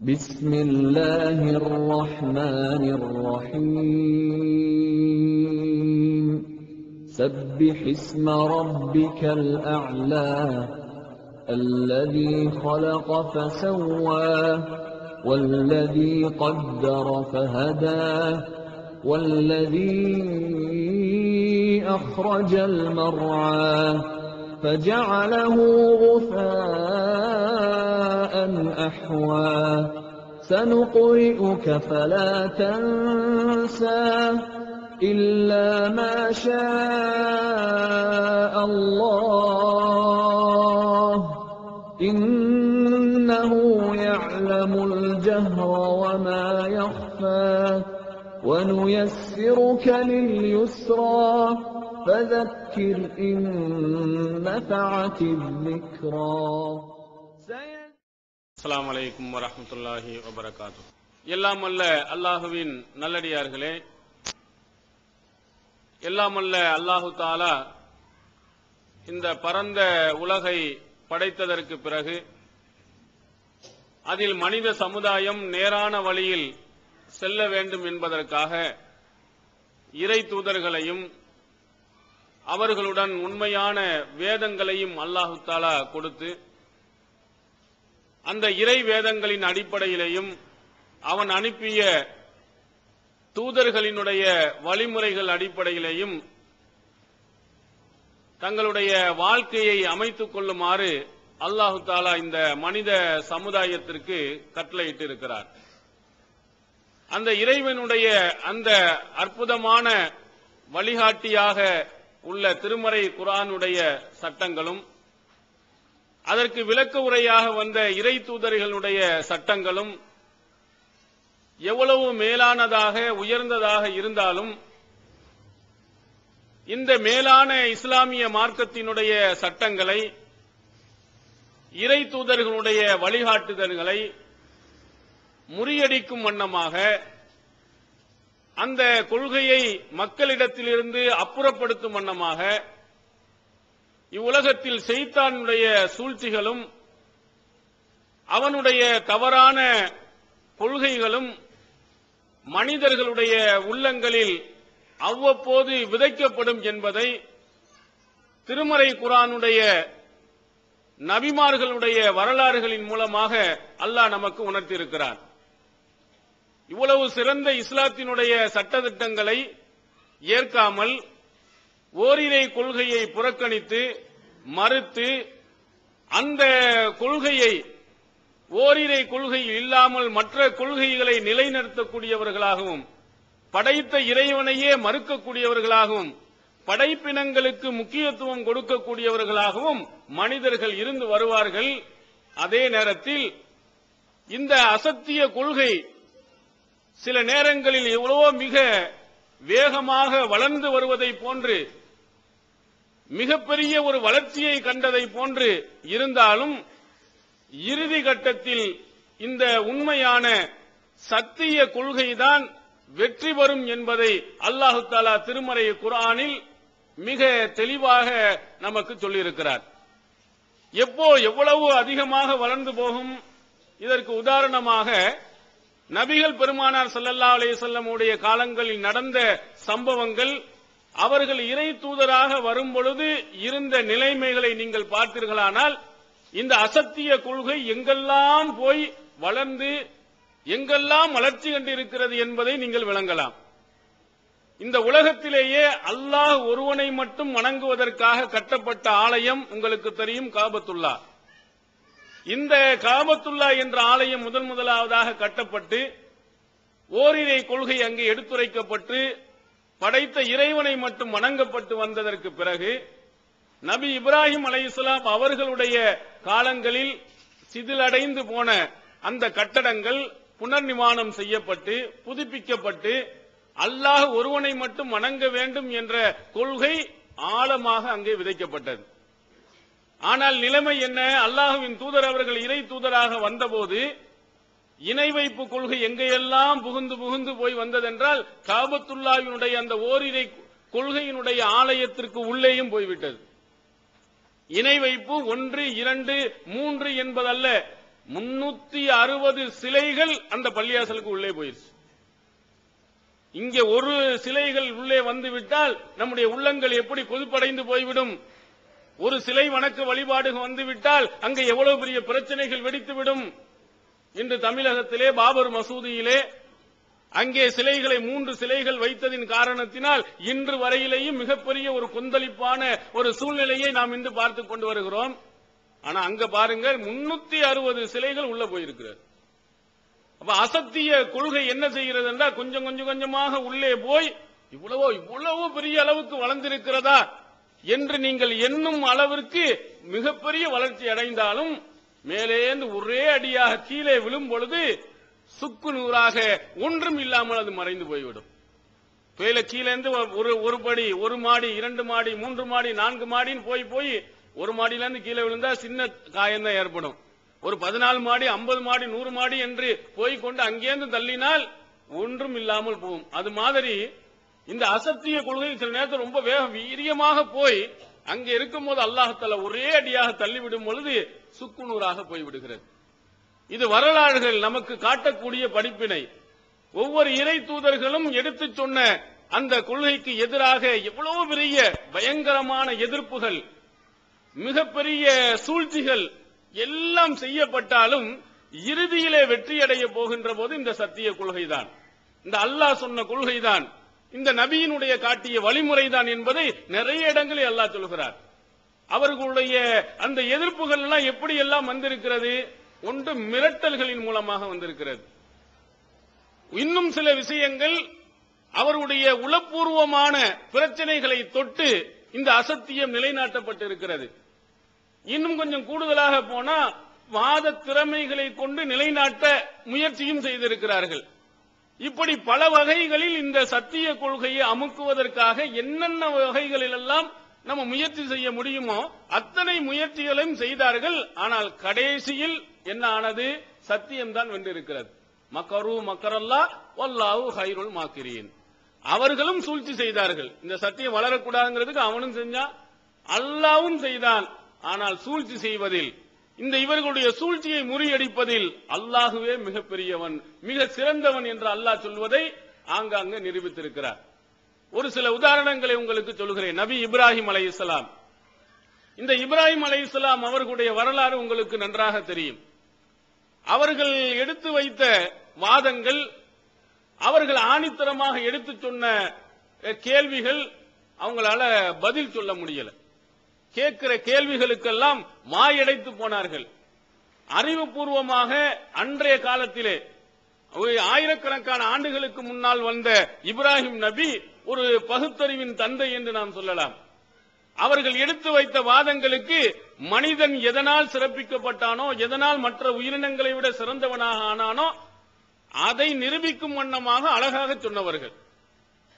بسم الله الرحمن الرحيم سبح اسم ربك الأعلى الذي خلق فسوى والذي قدر فهدى والذي أخرج المرعى فجعله غثاء أحوى سنقرئك فلا تنسى إلا ما شاء الله إنه يعلم الجهر وما يخفى ونيسرك لليسرى فذكر إن نفعت الذكرى. அஸ்ஸலாமு அலைக்கும் வரஹ்மத்துல்லாஹி வபரகாத்துஹு. எல்லாம் அல்ல அல்லாஹுவின் நல்லடியார்களே, எல்லாம் அல்ல அல்லாஹு தஆலா இந்த பரந்த உலகை படைத்ததற்கு பிறகு அதில் மனித சமுதாயம் நேரான வழியில் செல்ல வேண்டும் என்பதற்காக இறை தூதர்களையும் அவர்களுடன் உண்மையான வேதங்களையும் அல்லாஹு தஆலா கொடுத்து அந்த இறை வேதங்களின் அடிப்படையிலேயும் அவன் அனுப்பிய தூதர்களினுடைய வழிமுறைகள் அடிப்படையிலேயும் தங்களுடைய வாழ்க்கையை அமைத்துக் கொள்ளுமாறு அல்லாஹு தஆலா இந்த மனித சமுதாயத்திற்கு கட்டளையிட்டு இருக்கிறார். அந்த இறைவனுடைய அந்த அற்புதமான வழிகாட்டியாக உள்ள திருமறை குர்ஆனுடைய சட்டங்களும் அதற்கு விளக்க உரையாக வந்த இறை தூதர்களுடைய சட்டங்களும் எவ்வளவு மேலானதாக உயர்ந்ததாக இருந்தாலும் இந்த மேலான இஸ்லாமிய மார்க்கத்தினுடைய சட்டங்களை இறை தூதர்களுடைய வழிகாட்டுதல்களை முறியடிக்கும் வண்ணமாக அந்த கொள்கையை மக்களிடத்திலிருந்து அப்புறப்படுத்தும் வண்ணமாக இவ்வுலகத்தில் ஷைத்தானுடைய சூழ்ச்சிகளும் அவனுடைய தவறான கொள்கைகளும் மனிதர்களுடைய உள்ளங்களில் அவ்வப்போது விதைக்கப்படும் என்பதை திருமறை குர்ஆனுடைய நபிமார்களுடைய வரலாறுகளின் மூலமாக அல்லாஹ் நமக்கு உணர்த்தியிருக்கிறார். இவ்வளவு சிறந்த இஸ்லாத்தினுடைய சட்டதிட்டங்களை ஏற்காமல் ஓரிரை கொள்கையை புறக்கணித்து மறுத்து அந்த கொள்கையை ஓரிரை கொள்கை இல்லாமல் மற்ற கொள்கைகளை நிலைநிறுத்தக்கூடியவர்களாகவும் படைத்த இறைவனையே மறுக்கக்கூடியவர்களாகவும் படைப்பினங்களுக்கு முக்கியத்துவம் கொடுக்கக்கூடியவர்களாகவும் மனிதர்கள் இருந்து வருவார்கள். அதே நேரத்தில் இந்த அசத்திய கொள்கை சில நேரங்களில் எவ்வளவோ மிக வேகமாக வளர்ந்து வருவதை போன்று மிகப்பெரிய ஒரு வளர்ச்சியை கண்டதை போன்று இருந்தாலும் இறுதி கட்டத்தில் இந்த உண்மையான சத்திய கொள்கைதான் வெற்றி பெறும் என்பதை அல்லாஹு தஆலா திருமறை குர்ஆனில் மிக தெளிவாக நமக்கு சொல்லியிருக்கிறார். எவ்வளவு அதிகமாக வளர்ந்து போகும்? இதற்கு உதாரணமாக நபிகள் பெருமானார் ஸல்லல்லாஹு அலைஹி வஸல்லம் உடைய காலங்களில் நடந்த சம்பவங்கள், அவர்கள் இறை தூதராக வரும் பொழுது இருந்த நிலைமைகளை நீங்கள் பார்த்தீர்களானால் இந்த அசத்திய கொள்கை எங்கெல்லாம் போய் வளர்ந்து எங்கெல்லாம் வளர்ச்சி கண்டிருக்கிறது என்பதை நீங்கள் விளங்கலாம். இந்த உலகத்திலேயே அல்லாஹ் ஒருவனை மட்டும் வணங்குவதற்காக கட்டப்பட்ட ஆலயம் உங்களுக்கு தெரியும், காபத்துல்லா. இந்த காபத்துல்லா என்ற ஆலயம் முதலாவதாக கட்டப்பட்டு ஓரிரை கொள்கை அங்கே எடுத்துரைக்கப்பட்டு படைத்த இறைவனை மட்டும் வணங்கப்பட்டு வந்ததற்கு பிறகு நபி இப்ராஹிம் அலைஹிஸ்ஸலாம் அவர்களுடைய காலங்களில் சிதிலடைந்து போன அந்த கட்டடங்கள் புனர்நிர்மாணம் செய்யப்பட்டு புதுப்பிக்கப்பட்டு அல்லாஹ் ஒருவனை மட்டும் வணங்க வேண்டும் என்ற கொள்கை ஆழமாக அங்கே விதைக்கப்பட்டது. ஆனால் நிலைமை என்ன? அல்லாஹ்வின் தூதர் அவர்கள் இறை தூதராக வந்தபோது இணை வைப்பு கொள்கை எங்கெல்லாம் புகுந்து புகுந்து போய் வந்ததென்றால் காபத்துல்லாவினுடைய அந்த ஓரிரை கொள்கையினுடைய ஆலயத்திற்கு உள்ளேயும் போய்விட்டது. இணை வைப்பு 1, 2, 3 என்பதல்ல, 360 சிலைகள் அந்த பள்ளியாசலுக்கு உள்ளே போயிருச்சு. இங்க ஒரு சிலைகள் உள்ளே வந்து விட்டால் நம்முடைய உள்ளங்கள் எப்படி கொதிப்படைந்து போய்விடும். ஒரு சிலை வணக்க வழிபாடு வந்து விட்டால் அங்கே எவ்வளவு பெரிய பிரச்சனைகள் வெடித்துவிடும். இன்று தமிழகத்திலே பாபர் மசூதியிலே அங்கே சிலைகளை 3 சிலைகள் வைத்ததின் காரணத்தினால் இன்று வரையிலேயும் மிகப்பெரிய ஒரு கொந்தளிப்பான ஒரு சூழ்நிலையை நாம் இன்று பார்த்துக் கொண்டு வருகிறோம். ஆனா அங்க பாருங்கள் 360 சிலைகள் உள்ள போயிருக்கிறது. அப்ப அசத்திய கொள்கை என்ன செய்கிறது என்றால் கொஞ்சம் கொஞ்சமாக உள்ளே போய் இவ்வளவு பெரிய அளவுக்கு வளர்ந்திருக்கிறதா என்று நீங்கள் எண்ணும் அளவிற்கு மிகப்பெரிய வளர்ச்சி அடைந்தாலும் மேலேந்து ஒரே அடியாக கீழே விழும் பொழுது சுக்கு நூறாக ஒன்றும் இல்லாமல் அது மறைந்து போய்விடும். கீழேந்து ஒரு படி, 1 மாடி, 2 மாடி, 3 மாடி, 4 மாடின்னு போய் ஒரு மாடியில இருந்து கீழே விழுந்தா சின்ன காயம் தான் ஏற்படும். ஒரு 14 மாடி, 50 மாடி, 100 மாடி என்று போய்கொண்டு அங்கேருந்து தள்ளினால் ஒன்றும் இல்லாமல் போகும். அது மாதிரி இந்த அசத்திய கொள்கை சில நேரத்தில் ரொம்ப வீரியமாக போய் அங்கே இருக்கும் போது அல்லாஹ்தாலா ஒரே அடியாக தள்ளிவிடும் பொழுது சுக்குநூறாக போய்விடுகிறது. இது வரலாறுகள் நமக்கு காட்டக்கூடிய படிப்பினை. ஒவ்வொரு இறை தூதர்களும் எடுத்து சொன்ன அந்த கொள்கைக்கு எதிராக எவ்வளவு பெரிய பயங்கரமான எதிர்ப்புகள், மிகப்பெரிய சூழ்ச்சிகள் எல்லாம் செய்யப்பட்டாலும் இறுதியிலே வெற்றியடைய போகின்ற போது இந்த சத்திய கொள்கைதான், இந்த அல்லாஹ் சொன்ன கொள்கைதான், இந்த நபியினுடைய காட்டிய வழிமுறைதான் என்பதை நிறைய இடங்களில் அல்லாஹ் சொல்கிறார். அவர்களுடைய அந்த எதிர்ப்புகள் எல்லாம் எப்படி எல்லாம் வந்திருக்கிறது? ஒன்று மிரட்டல்களின் மூலமாக வந்திருக்கிறது. இன்னும் சில விஷயங்கள் அவருடைய உளப்பூர்வமான பிரச்சனைகளை தொட்டு இந்த அசத்தியம் நிலைநாட்டப்பட்டிருக்கிறது. இன்னும் கொஞ்சம் கூடுதலாக போனா வாத திறமைகளை கொண்டு நிலைநாட்ட முயற்சியும் செய்திருக்கிறார்கள். இப்படி பல வகைகளில் இந்த சத்திய கொள்கையை அமுக்குவதற்காக என்னென்ன வகைகளில் எல்லாம் நம்ம முயற்சி செய்ய முடியுமோ அத்தனை முயற்சிகளையும் செய்தார்கள். ஆனால் கடைசியில் என்ன ஆனது? சத்தியம்தான் வென்றிருக்கிறது. மக்கரு மக்கரல்லா வல்லாஹு ஹைருல் மாக்கிரீன். அவர்களும் சூழ்ச்சி செய்தார்கள். இந்த சத்தியம் வளரக்கூடாதுங்கிறதுக்கு அவனும் செஞ்சான், அல்லாவும் செய்தான். ஆனால் சூழ்ச்சி செய்வதில், இந்த இவர்களுடைய சூழ்ச்சியை முறியடிப்பதில் அல்லாஹுவே மிகப்பெரியவன், மிக சிறந்தவன் என்று அல்லாஹ் சொல்வதை ஆங்காங்க நிரூபித்திருக்கிறார். ஒரு சில உதாரணங்களை உங்களுக்கு சொல்கிறேன். நபி இப்ராஹிம் அலைஹிஸ்ஸலாம், இந்த இப்ராஹிம் அலைஹிஸ்ஸலாம் அவர்களுடைய வரலாறு உங்களுக்கு நன்றாக தெரியும். அவர்கள் எடுத்து வைத்த வாதங்கள், அவர்கள் ஆணித்தரமாக எடுத்து சொன்ன கேள்விகள், அவங்களால பதில் சொல்ல முடியல. கேட்கிற கேள்விகளுக்கெல்லாம் வாயடைத்து போனார்கள். அறிவுபூர்வமாக அன்றைய காலத்திலே ஆயிரக்கணக்கான ஆண்டுகளுக்கு முன்னால் வந்த இப்ராஹிம் நபி ஒரு பகுத்தறிவின் தந்தை என்று நாம் சொல்லலாம். அவர்கள் எடுத்து வைத்த வாதங்களுக்கு மனிதன் எதனால் சிறப்பிக்கப்பட்டானோ, எதனால் மற்ற உயிரினங்களை விட சிறந்தவனாக ஆனானோ அதை நிரூபிக்கும் வண்ணமாக அழகாக சொன்னவர்கள்.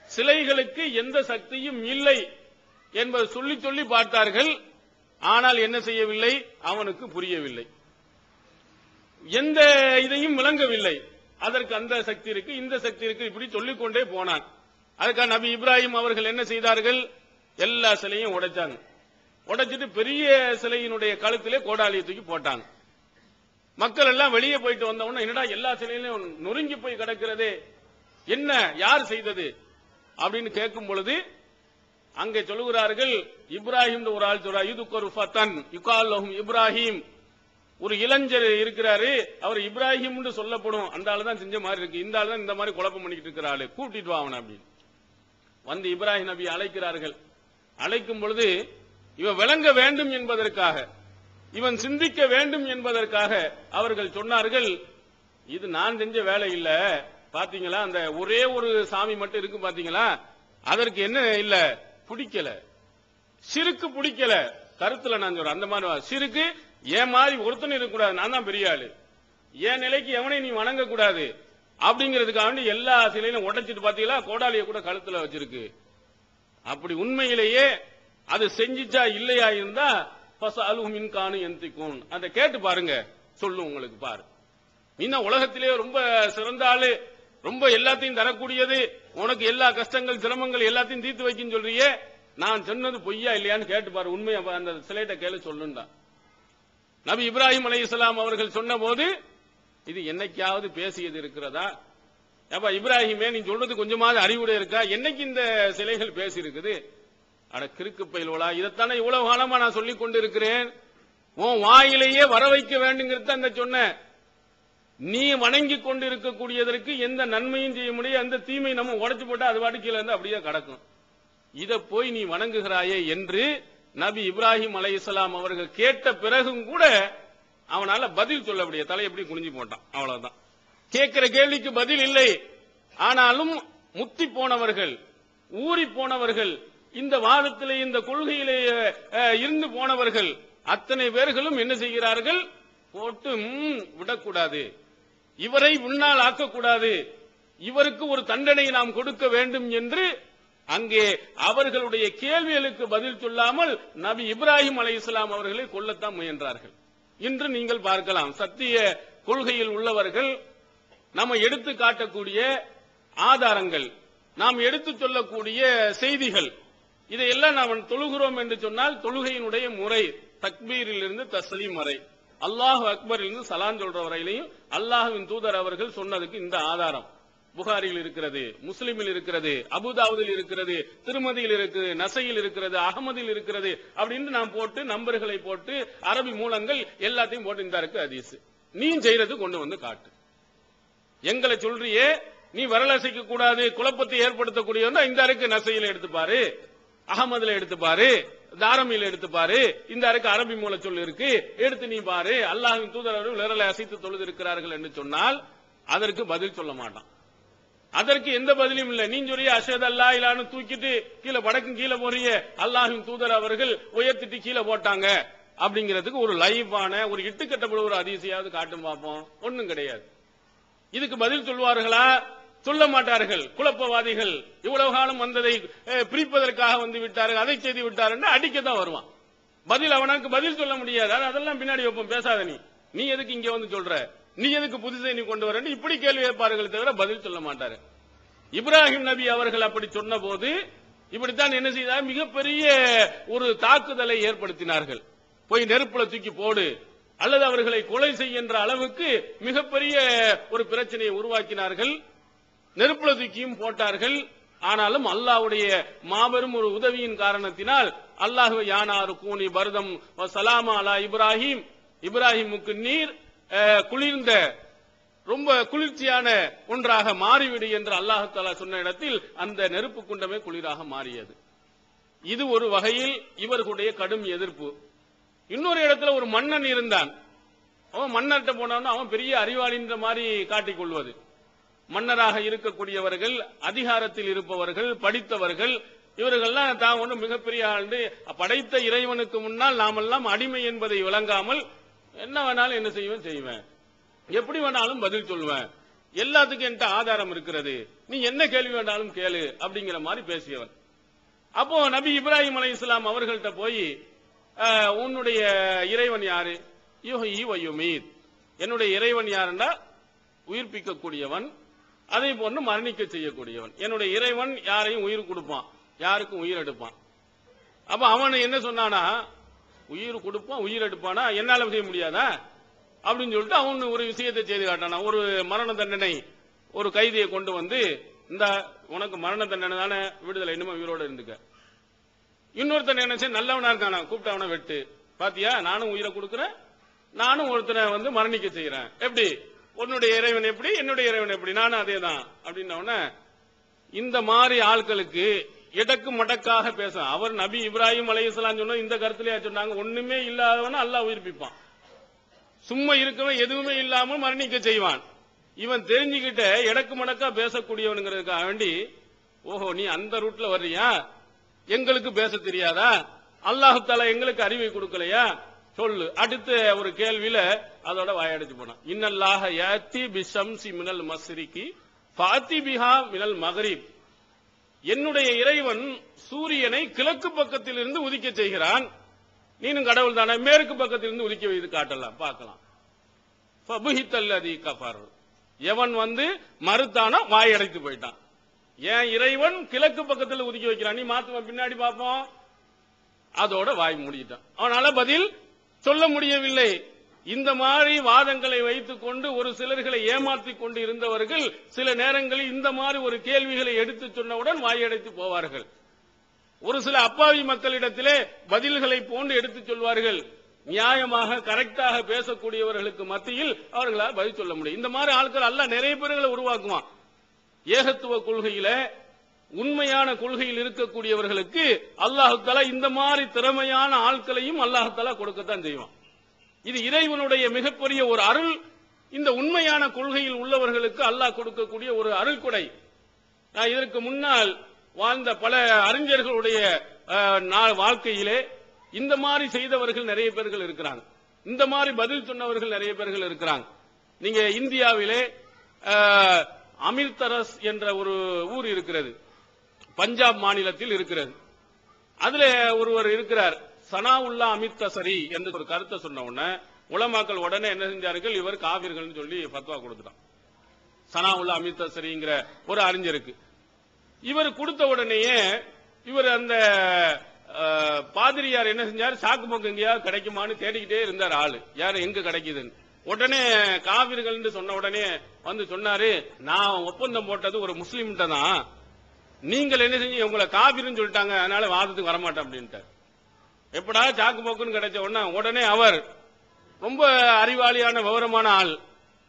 சிலைகளுக்கு எந்த சக்தியும் இல்லை என்பது சொல்லி சொல்லி பார்த்தார்கள். ஆனால் என்ன செய்யவில்லை? அவனுக்கு புரியவில்லை, எந்த இதையும் விளங்கவில்லை. அதற்கு அந்த சக்தி இருக்கு, இந்த சக்தி இருக்கு, இப்படி சொல்லிக்கொண்டே போனான். அதுக்காக நபி இப்ராஹிம் அவர்கள் என்ன செய்தார்கள்? எல்லா சிலையும் உடைச்சாங்க. உடைச்சிட்டு பெரிய சிலையினுடைய கழுத்திலே கோடாலியை தூக்கி போட்டாங்க. மக்கள் எல்லாம் வெளியே போயிட்டு வந்தவொன்னா, என்னடா எல்லா சிலையிலும் நொறுங்கி போய் கிடக்கிறதே, என்ன, யார் செய்தது அப்படின்னு கேட்கும் பொழுது அங்கே சொல்லுகிறார்கள், இப்ராஹிம் ஒரு ஆள் சொல்றார், இதுக்கு ஃபத்தன் யுகால் லஹும் இப்ராஹிம், ஒரு இளைஞர் இருக்கிறாரு, அவர் இப்ராஹிம் சொல்லப்படும், அந்த ஆளு தான் செஞ்ச மாதிரி இருக்கு, இந்த ஆளு தான் இந்த மாதிரி குழப்பம் பண்ணிக்கிட்டு இருக்கிறாரு, கூட்டிட்டு வா அவன் அப்படின்னு வந்து இப்ராஹிம் நபி அழைக்கிறார்கள். அழைக்கும் பொழுது இவன் விளங்க வேண்டும் என்பதற்காக, இவன் சிந்திக்க வேண்டும் என்பதற்காக அவர்கள் சொன்னார்கள், இது நான் செஞ்ச வேலை இல்ல, பாத்தீங்களா அந்த ஒரே ஒரு சாமி மட்டும் இருக்கு பாத்தீங்களா, அதற்கு என்ன இல்ல, பிடிக்கல, சிறுக்கு பிடிக்கல, கருத்துல நான் சொல்றேன் அந்த மாதிரி சிறுக்கு ஏன் மாதிரி ஒருத்தனை இருக்கக்கூடாது, நான் தான் பெரிய ஆளு, என் நிலைக்கு எவனை நீ வணங்க கூடாது அப்படிங்கிறதுக்காக எல்லா சிலையிலும் உடைச்சிட்டு பாத்தீங்களா, கோடாலியை கூட கழுத்துல வச்சிருக்கு. அப்படி உண்மையிலேயே அது செஞ்சிச்சா இல்லையா இருந்தா பசாலுமின் கானு எந்திக்கும், அதை கேட்டு பாருங்க, சொல்லும் உங்களுக்கு பாரு. இன்னும் உலகத்திலே ரொம்ப சிறந்த ஆளு, ரொம்ப எல்லாத்தையும் தரக்கூடியது, உனக்கு எல்லா கஷ்டங்கள் சிரமங்கள் எல்லாத்தையும் தீர்த்து வைக்கும் சொல்றியே, நான் சொன்னது பொய்யா இல்லையான்னு கேட்டு பாரு, உண்மையா அந்த சிலைட்ட கேளு சொல்லுண்டா. நபி இப்ராஹிம் அலைஹிஸ்ஸலாம் அவர்கள் சொன்ன போது இது என்னைக்காவது பேசியது இருக்கிறதா? அப்ப இப்ராஹிமே, நீ சொல்றது கொஞ்சமாவது அறிவுரை இருக்கா? என்னைக்கு இந்த சிலைகள் பேசி இருக்குது? அட கிறுக்கு பயில்வலா, இதைத்தானே இவ்வளவு காலமா நான் சொல்லிக் கொண்டு இருக்கிறேன். உன் வாயிலேயே வர வைக்க வேண்டுங்கிறது அந்த சொன்ன. நீ வணங்கி கொண்டு இருக்கக்கூடியதற்கு எந்த நன்மையும் செய்ய முடியும், அந்த தீமை நம்ம உடைச்சு போட்டா அது வாடி கீழே இருந்து அப்படியே கிடக்கும். இத போய் நீ வணங்குகிறாயே என்று நபி இப்ராஹிம் அலைஹிஸ்ஸலாம் அவர்கள் கேட்ட பிறகும் கூட அவனால பதில் சொல்ல முடியாது. தலை எப்படி குனிஞ்சு போட்டான், அவ்வளவுதான். கேட்கிற கேள்விக்கு பதில் இல்லை. ஆனாலும் முத்தி போனவர்கள், ஊறி போனவர்கள், இந்த வாதத்திலே இந்த கொள்கையிலே இருந்து போனவர்கள் அத்தனை பேர்களும் என்ன செய்கிறார்கள்? போட்டு விடக்கூடாது, இவரை முன்னால் ஆக்கக்கூடாது, இவருக்கு ஒரு தண்டனை நாம் கொடுக்க வேண்டும் என்று அங்கே அவர்களுடைய கேள்விகளுக்கு பதில் சொல்லாமல் நபி இப்ராஹிம் அலைஹிஸ்ஸலாம் அவர்களை கொல்லத்தான் முயன்றார்கள். இன்று நீங்கள் பார்க்கலாம், சத்திய கொள்கையில் உள்ளவர்கள் நம்ம எடுத்து காட்டக்கூடிய ஆதாரங்கள், நாம் எடுத்து சொல்லக்கூடிய செய்திகள், இதையெல்லாம் நாம் தொழுகிறோம் என்று சொன்னால் தொழுகையினுடைய முறை தக்பீரில் இருந்து தஸ்லீம் வரை, அல்லாஹு அக்பரில் இருந்து சலாம் சொல்ற வரையிலையும் அல்லாஹ்வின் தூதர் அவர்கள் சொன்னதுக்கு இந்த ஆதாரம் புகாரியில் இருக்கிறது, முஸ்லிமில் இருக்கிறது, அபுதாவுதில் இருக்கிறது, திருமதியில் இருக்கிறது, நசையில் இருக்கிறது, அகமதில் இருக்கிறது அப்படின்னு நாம் போட்டு நம்பர்களை போட்டு அரபி மூலங்கள் எல்லாத்தையும் போட்டு இந்த இருக்கு ஹதீஸ். நீ செய்யறது கொண்டு வந்து காட்டு. எங்களை சொல்றியே நீ வரலாசைக்க கூடாது, குழப்பத்தை ஏற்படுத்தக்கூடிய இந்த இருக்கு நசையில எடுத்து பாரு, அகமதுல எடுத்து பாரு, தாரமியில எடுத்து பாரு, இந்த இருக்கு அரபி மூல சொல் இருக்கு, எடுத்து நீ பாரு. அல்லாஹ்வின் தூதர் அவர்கள் விரலை அசைத்து தொழுது இருக்கிறார்கள் என்று சொன்னால் அதற்கு பதில் சொல்ல மாட்டான். அதற்கு எந்த பதிலும் இல்லை. நீ சொல்லிய அஷஹது அல்லா இலான்னு தூக்கிட்டு கீழே வடக்கும் கீழே போறிய, அல்லாஹ்வின் தூதர் அவர்கள் உயர்த்திட்டு கீழே போட்டாங்க அப்படிங்கிறதுக்கு ஒரு லைவான ஒரு இட்டுக்கட்டப்பட ஒரு ஹதீஸையாவது காட்டும் பார்ப்போம். ஒண்ணும் கிடையாது. இதுக்கு பதில் சொல்வார்களா? சொல்ல மாட்டார்கள். குழப்பவாதிகள் இவ்வளவு காலம் வந்ததை பிரிப்பதற்காக வந்து விட்டார்கள், அதை செய்து விட்டார்கள், அடிக்கத்தான் வருவான். பதில் அவனுக்கு பதில் சொல்ல முடியாது. அதெல்லாம் பின்னாடி வைப்போம், பேசாத நீ எதுக்கு இங்க வந்து சொல்ற, நீ எதுக்கு புதுசை நீ கொண்டு வர, இப்படி கேள்வி கேட்பார்கள் தவிர பதில் சொல்ல மாட்டாரு. இப்ராஹிம் நபி அவர்கள் அப்படி சொன்ன போது இப்படித்தான் என்ன செய்தார்? மிகப்பெரிய ஒரு தாக்குதலை ஏற்படுத்தினார்கள். போய் நெருப்புல தூக்கி போடு அல்லது அவர்களை கொலை செய்கின்ற அளவுக்கு மிகப்பெரிய ஒரு பிரச்சனையை உருவாக்கினார்கள். நெருப்புல தூக்கியும் போட்டார்கள். ஆனாலும் அல்லாஹ்வுடைய மாபெரும் ஒரு உதவியின் காரணத்தினால் அல்லாஹ் யானாரு கூனி பர்தம் சலாமா அலா இப்ராஹிம், இப்ராஹிமுக்கு நீர் குளிர்ந்த ரொம்ப குளிர்ச்சியான ஒன்றாக மாறிவிடு என்று அல்லாஹ் தஆலா சொன்ன இடத்தில் அந்த நெருப்பு குண்டமே குளிராக மாறியது. இது ஒரு வகையில் இவர்களுடைய கடும் எதிர்ப்பு. இன்னொரு இடத்துல ஒரு மன்னன் இருந்தான். அவன் மன்னர்கிட்ட போனான்னு அவன் பெரிய அறிவாளின்ற மாதிரி காட்டிக் கொள்வது. மன்னராக இருக்கக்கூடியவர்கள், அதிகாரத்தில் இருப்பவர்கள், படித்தவர்கள், இவர்கள்லாம் தான் ஒன்று மிகப்பெரிய ஆண்டு, படைத்த இறைவனுக்கு முன்னால் நாமெல்லாம் அடிமை என்பதை விளங்காமல் என்ன வேணாலும் என்ன செய்வேன், எப்படி வேணாலும் பதில் சொல்லுவேன், எல்லாத்துக்கும் என்கிட்ட ஆதாரம் இருக்கிறது, நீ என்ன கேள்வி வேண்டாலும் கேளு அப்படிங்கிற மாதிரி பேசியவன். அப்போ நபி இப்ராஹிம் அலைஹிஸ்ஸலாம் அவர்கள்ட்ட போய் உன்னுடைய இறைவன் யாரு? யுஹ்யி வ யுமீத், என்னுடைய இறைவன் யாருன்னா உயிர்ப்பிக்கக்கூடியவன், அதே போன்று மரணிக்க செய்யக்கூடியவன். என்னுடைய இறைவன் யாரையும் உயிர் கொடுப்பான், யாருக்கும் உயிர் எடுப்பான். அப்ப அவன் என்ன சொன்னானா, உயிர் கொடுப்பான் உயிர் எடுப்பானா, என்னால செய்ய முடியாதா அப்படின்னு சொல்லிட்டு அவன் ஒரு விஷயத்தை செய்து காட்டானா. ஒரு மரண தண்டனை ஒரு கைதியை கொண்டு வந்து, இந்த உனக்கு மரண தண்டனை தானே, விடுதலை, இன்னும் உயிரோட இருந்துக்க. இன்னொருத்தன் என்ன செய்ய, நல்லவனா இருக்கானா, கூப்பிட்டு அவனை வெட்டு. பாத்தியா, நானும் உயிரை கொடுக்கிறேன், நானும் ஒருத்தனை வந்து மரணிக்க செய்யறேன். எப்படி, உன்னுடைய இறைவன் எப்படி, என்னுடைய இறைவன் எப்படி, நானும் அதே தான் அப்படின்ன. இந்த மாதிரி ஆட்களுக்கு எடக்கு மடக்காக பேச, அவர் நபி இப்ராஹிம் அலைஹிஸ்ஸலாம் சொன்ன இந்த கருத்திலேயே சொன்னாங்க, ஒண்ணுமே இல்லாதவன அல்லாஹ் உயிர்ப்பிப்பான், சும்மா இருக்கவன் எதுவுமே இல்லாமல் மரணிக்க செய்வான். இவன் தெரிஞ்சுக்கிட்ட எடக்கு மடக்கா பேசக்கூடியவனுங்கிறதுக்காக வேண்டி, ஓஹோ நீ அந்த ரூட்ல வர்றியா, எங்களுக்கு பேச தெரியாதா, அல்லாஹ் தஆலா எங்களுக்கு அறிவை கொடுக்கலையா, சொல்லு. அடுத்த ஒரு கேள்வியில அதோட வாயடிச்சு போனான். இன்னல்லாஹ யாத்தி பிஷம்சி மினல் மஸ்ரிகி ஃபாத்தி பிஹா மினல் மக்ரிப், என்னுடைய இறைவன் சூரியனை கிழக்கு பக்கத்தில் இருந்து உதிக்க செய்கிறான், நீனும் கடவுள் தானே, மேற்கு பக்கத்தில் இருந்து உதிக்க வைத்து காட்டலாம், பார்க்கலாம். ஃபபுஹித்தல்லதி கஃபர், எவன் வந்து மறுத்தானோ வாயடைத்து போயிட்டான். ஏன் இறைவன் கிழக்கு பக்கத்தில் உதிக்க வைக்கிறான், நீ மாத்துவ பின்னாடி பார்ப்போம். அதோட வாய் மூடிட்டான். அவனால பதில் சொல்ல முடியவில்லை. இந்த மாதிரி வாதங்களை வைத்துக் கொண்டு ஒரு சிலர்களை ஏமாற்றிக் கொண்டு இருந்தவர்கள் சில நேரங்களில் இந்த மாதிரி ஒரு கேள்விகளை எடுத்து சொன்னவுடன் வாயடைத்து போவார்கள். ஒரு சில அப்பாவி மக்களிடத்திலே பதில்களை போன்று எடுத்துச் சொல்வார்கள். நியாயமாக கரெக்டாக பேசக்கூடியவர்களுக்கு மத்தியில் அவர்களால் பதில் சொல்ல முடியும். இந்த மாதிரி ஆட்கள் அல்லாஹ் நிறைய பேர்களை உருவாக்குவான். ஏகத்துவ கொள்கையில உண்மையான கொள்கையில் இருக்கக்கூடியவர்களுக்கு அல்லாஹ் தஆலா இந்த மாதிரி திறமையான ஆட்களையும் அல்லாஹ் தஆலா கொடுக்கத்தான் செய்வான். இது இறைவனுடைய மிகப்பெரிய ஒரு அருள். இந்த உண்மையான கொள்கையில் உள்ளவர்களுக்கு அல்லாஹ் கொடுக்கக்கூடிய ஒரு அருள் கொடை. இதற்கு முன்னால் வாழ்ந்த பல அறிஞர்களுடைய வாழ்க்கையிலே இந்த மாதிரி செய்தவர்கள் நிறைய பேர்கள் இருக்கிறாங்க. இந்த மாதிரி பதில் சொன்னவர்கள் நிறைய பேர்கள் இருக்கிறாங்க. நீங்க இந்தியாவிலே அமிர்தரஸ் என்ற ஒரு ஊர் இருக்கிறது, பஞ்சாப் மாநிலத்தில் இருக்கிறது. அதுல ஒருவர் இருக்கிறார், சனாவுல்லா அமிர்தசரி என்ற ஒரு கருத்தை சொன்ன உடனே உலமாக்கள் உடனே என்ன செஞ்சார்கள், இவர் காவிர்கள் சொல்லி ஃபத்வா கொடுத்துட்டான். சனாவுல்லா அமிர்தசரிங்கிற ஒரு அறிஞருக்கு இவர் கொடுத்த உடனேயே இவர் அந்த பாதிரியார் என்ன செஞ்சார், சாக்கு போக்கு எங்கேயாவது கிடைக்குமான்னு தேடிக்கிட்டே இருந்தார். ஆளு யாரு எங்க கிடைக்குதுன்னு. உடனே காவிர்கள் சொன்ன உடனே வந்து சொன்னாரு, நான் ஒப்பந்தம் போட்டது ஒரு முஸ்லீம்கிட்ட தான், நீங்கள் என்ன செஞ்சு உங்களை காவிர்னு சொல்லிட்டாங்க, அதனால வாதத்துக்கு வரமாட்டேன் அப்படின்ட்டு. எப்படா சாக்கு போக்குன்னு கிடைச்ச உடனே அவர் ரொம்ப அறிவாளியான விவரமான ஆள்.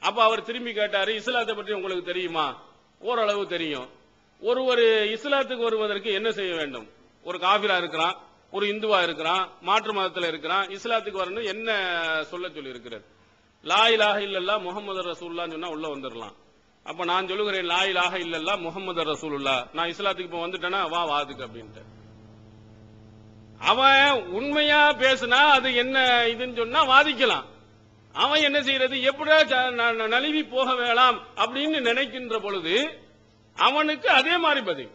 அப்ப அவர் திரும்பி கேட்டாரு, இஸ்லாத்தை பற்றி உங்களுக்கு தெரியுமா? ஓரளவு தெரியும். ஒருவர் இஸ்லாத்துக்கு வருவதற்கு என்ன செய்ய வேண்டும்? ஒரு காபிரா இருக்கிறான், ஒரு இந்துவா இருக்கிறான், மாற்று மதத்தில் இருக்கிறான், இஸ்லாத்துக்கு வரணும் என்ன சொல்ல சொல்லி இருக்கிறது? லா இலாஹ இல்லல்லாஹ் முஹம்மது ரசூலுல்லாஹ்னு சொன்னா உள்ள வந்துடலாம். அப்ப நான் சொல்லுகிறேன், லா இலாஹ இல்லல்லாஹ் முஹம்மது ரசூலுல்லாஹ், நான் இஸ்லாத்துக்கு இப்ப வந்துட்டேனா வா வாதுக்கு அப்படின்ட்டு. அவன் உண்மையா பேசினா அது என்ன இதுன்னு சொன்னா வாதிக்கலாம். அவன் என்ன செய்யறது, எப்படியா நழுவி போக வேளாம் அப்படின்னு நினைக்கின்ற பொழுது அவனுக்கு அதே மாதிரி பதில்.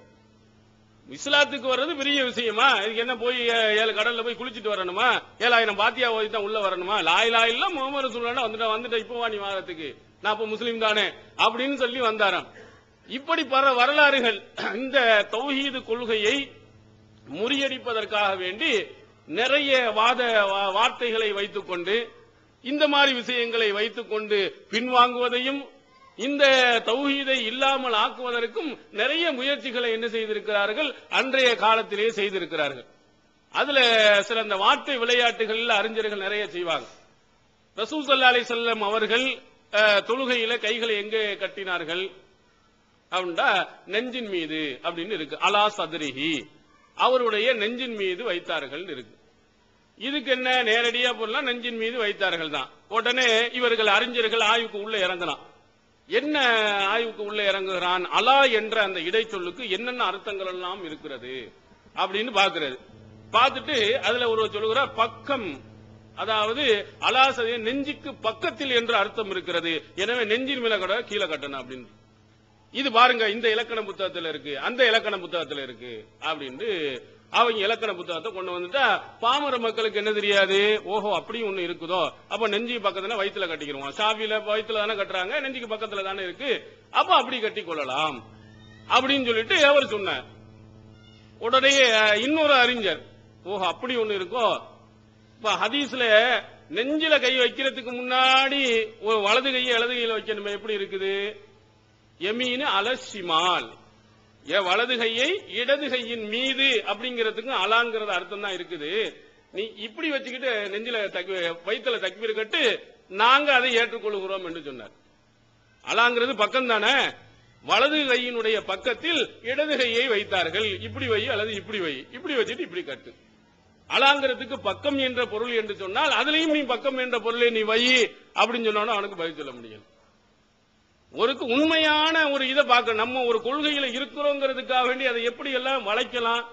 இஸ்லாத்துக்கு வர்றது பெரிய விஷயமா? இதுக்கு என்ன போய் 7 கடல்ல போய் குளிச்சுட்டு வரணுமா? 7000 பாத்தியா ஓதி தான் உள்ள வரணுமா? லா இலாஹ இல்லல்லாஹ் முஹம்மது ரசூலுல்லாஹ் வந்துட்ட இப்போ வா நீ வாதத்துக்கு, நான் இப்ப முஸ்லீம் தானே அப்படின்னு சொல்லி வந்தாராம். இப்படி பல வரலாறுகள். இந்த தௌஹீது கொள்கையை முறியடிப்பதற்காக வேண்டி நிறைய வார்த்தைகளை வைத்துக் கொண்டு இந்த மாதிரி விஷயங்களை வைத்துக் கொண்டு பின்வாங்குவதையும் இந்த தௌஹீதை இல்லாமல் ஆக்குவதற்கும் நிறைய முயற்சிகளை என்ன செய்திருக்கிறார்கள், அன்றைய காலத்திலே செய்திருக்கிறார்கள். அதுல சில இந்த வார்த்தை விளையாட்டுகள் அறிஞர்கள் நிறைய செய்வாங்க. ரசூல் ஸல்லல்லாஹு அலைஹி வஸல்லம் அவர்கள் தொழுகையில கைகளை எங்கே கட்டினார்கள் அப்படின்னா நெஞ்சின் மீது அப்படின்னு இருக்கு. அலா சத்ரிஹி, அவருடைய நெஞ்சின் மீது வைத்தார்கள் இருக்கு. இதுக்கு என்ன நேரடியா போடலாம், நெஞ்சின் மீது வைத்தார்கள் தான். உடனே இவர்கள் அறிஞர்கள் ஆய்வுக்கு உள்ள இறங்கலாம். என்ன ஆய்வுக்கு உள்ள இறங்குகிறான், அலா என்ற அந்த இடைச்சொல்லுக்கு என்னென்ன அர்த்தங்கள் எல்லாம் இருக்கிறது அப்படின்னு பாக்குறது. பார்த்துட்டு அதுல ஒரு சொல்லுகிறார் பக்கம், அதாவது அலா நெஞ்சுக்கு பக்கத்தில் என்ற அர்த்தம் இருக்கிறது, எனவே நெஞ்சின் மேல கூட கீழே கட்டணும் அப்படின்னு. இது பாருங்க இந்த இலக்கண புத்தகத்தில் இருக்கு, அந்த இலக்கண புத்தகத்தில் இருக்கு அப்படின்னு அவங்க இலக்கண புத்தகத்தை கொண்டு வந்துட்டா பாமர மக்களுக்கு என்ன தெரியாது, ஓஹோ அப்படியும் ஒண்ணு இருக்குதோ, அப்ப நெஞ்சுக்கு பக்கத்துல வயிற்றுல கட்டிக்கிறோம். ஷாஃபில வயிற்றுல தானே கட்டுறாங்க, நெஞ்சுக்கு பக்கத்துல தானே இருக்கு, அப்ப அப்படி கட்டி கொள்ளலாம் அப்படின்னு சொல்லிட்டு அவர் சொன்னார். உடனே இன்னொரு அறிஞர், ஓஹோ அப்படி ஒண்ணு இருக்கோ, இப்ப ஹதீஸ்ல நெஞ்சில கை வைக்கிறதுக்கு முன்னாடி ஒரு வலது கையை இடது கையில வைக்கணுமே, எப்படி இருக்குது? யமீனு அலஷிமால், வலது கையை இடது கையின் மீது அப்படிங்கிறதுக்கு அலாங்கிறது அர்த்தம் தான் இருக்குது. நீ இப்படி வச்சுக்கிட்டு நெஞ்சில வயிற்றுல தக்பீர் கட்டு, நாங்க அதை ஏற்றுக்கொள்கிறோம் என்று சொன்னார். அலாங்கிறது பக்கம் தானே, வலது கையினுடைய பக்கத்தில் இடது கையை வைத்தார்கள். இப்படி வை அல்லது இப்படி வை, இப்படி வச்சுட்டு இப்படி கட்டு. அலாங்கிறதுக்கு பக்கம் என்ற பொருள் என்று சொன்னால் அதுலயும் நீ பக்கம் என்ற பொருளை நீ வை அப்படின்னு சொன்னா அவனுக்கு பதில் சொல்ல முடியும். ஒரு உண்மையான ஒரு இதை பார்க்க, நம்ம ஒரு கொள்கையில இருக்கிறோங்கிறதுக்காக வேண்டி அதை எப்படி எல்லாம் வளைக்கலாம்,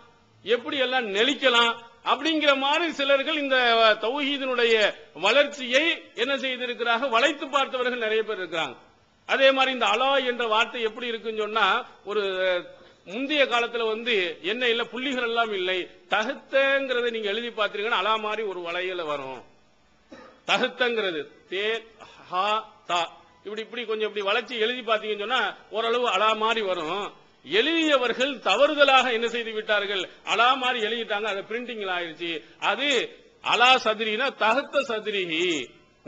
எப்படி எல்லாம் நெளிக்கலாம் அப்படிங்கிற மாதிரி சிலர்கள் இந்த தௌஹீதினுடைய வளர்ச்சியை என்ன செய்திருக்கிறார்கள், வளைத்து பார்த்தவர்கள் நிறைய பேர் இருக்கிறாங்க. அதே மாதிரி இந்த அலா என்ற வார்த்தை எப்படி இருக்குன்னு சொன்னா, ஒரு முந்தைய காலத்துல என்ன இல்ல புள்ளிகள் எல்லாம் இல்லை, தகுத்தங்கிறத நீங்க எழுதி பார்த்தீங்கன்னா அலா மாதிரி ஒரு வளையல வரும். தகுத்தங்கிறது தே ஹா தா இப்படி இப்படி கொஞ்சம் இப்படி வளர்ச்சி எழுதி பார்த்தீங்கன்னு சொன்னா ஓரளவு அலா மாதிரி வரும். எழுதியவர்கள் தவறுதலாக என்ன செய்து விட்டார்கள், அலா மாதிரி எழுதிட்டாங்க, அது பிரிண்டிங் ஆயிருச்சு. அது அலா சதுரினா தகுத்த சதுரிஹி,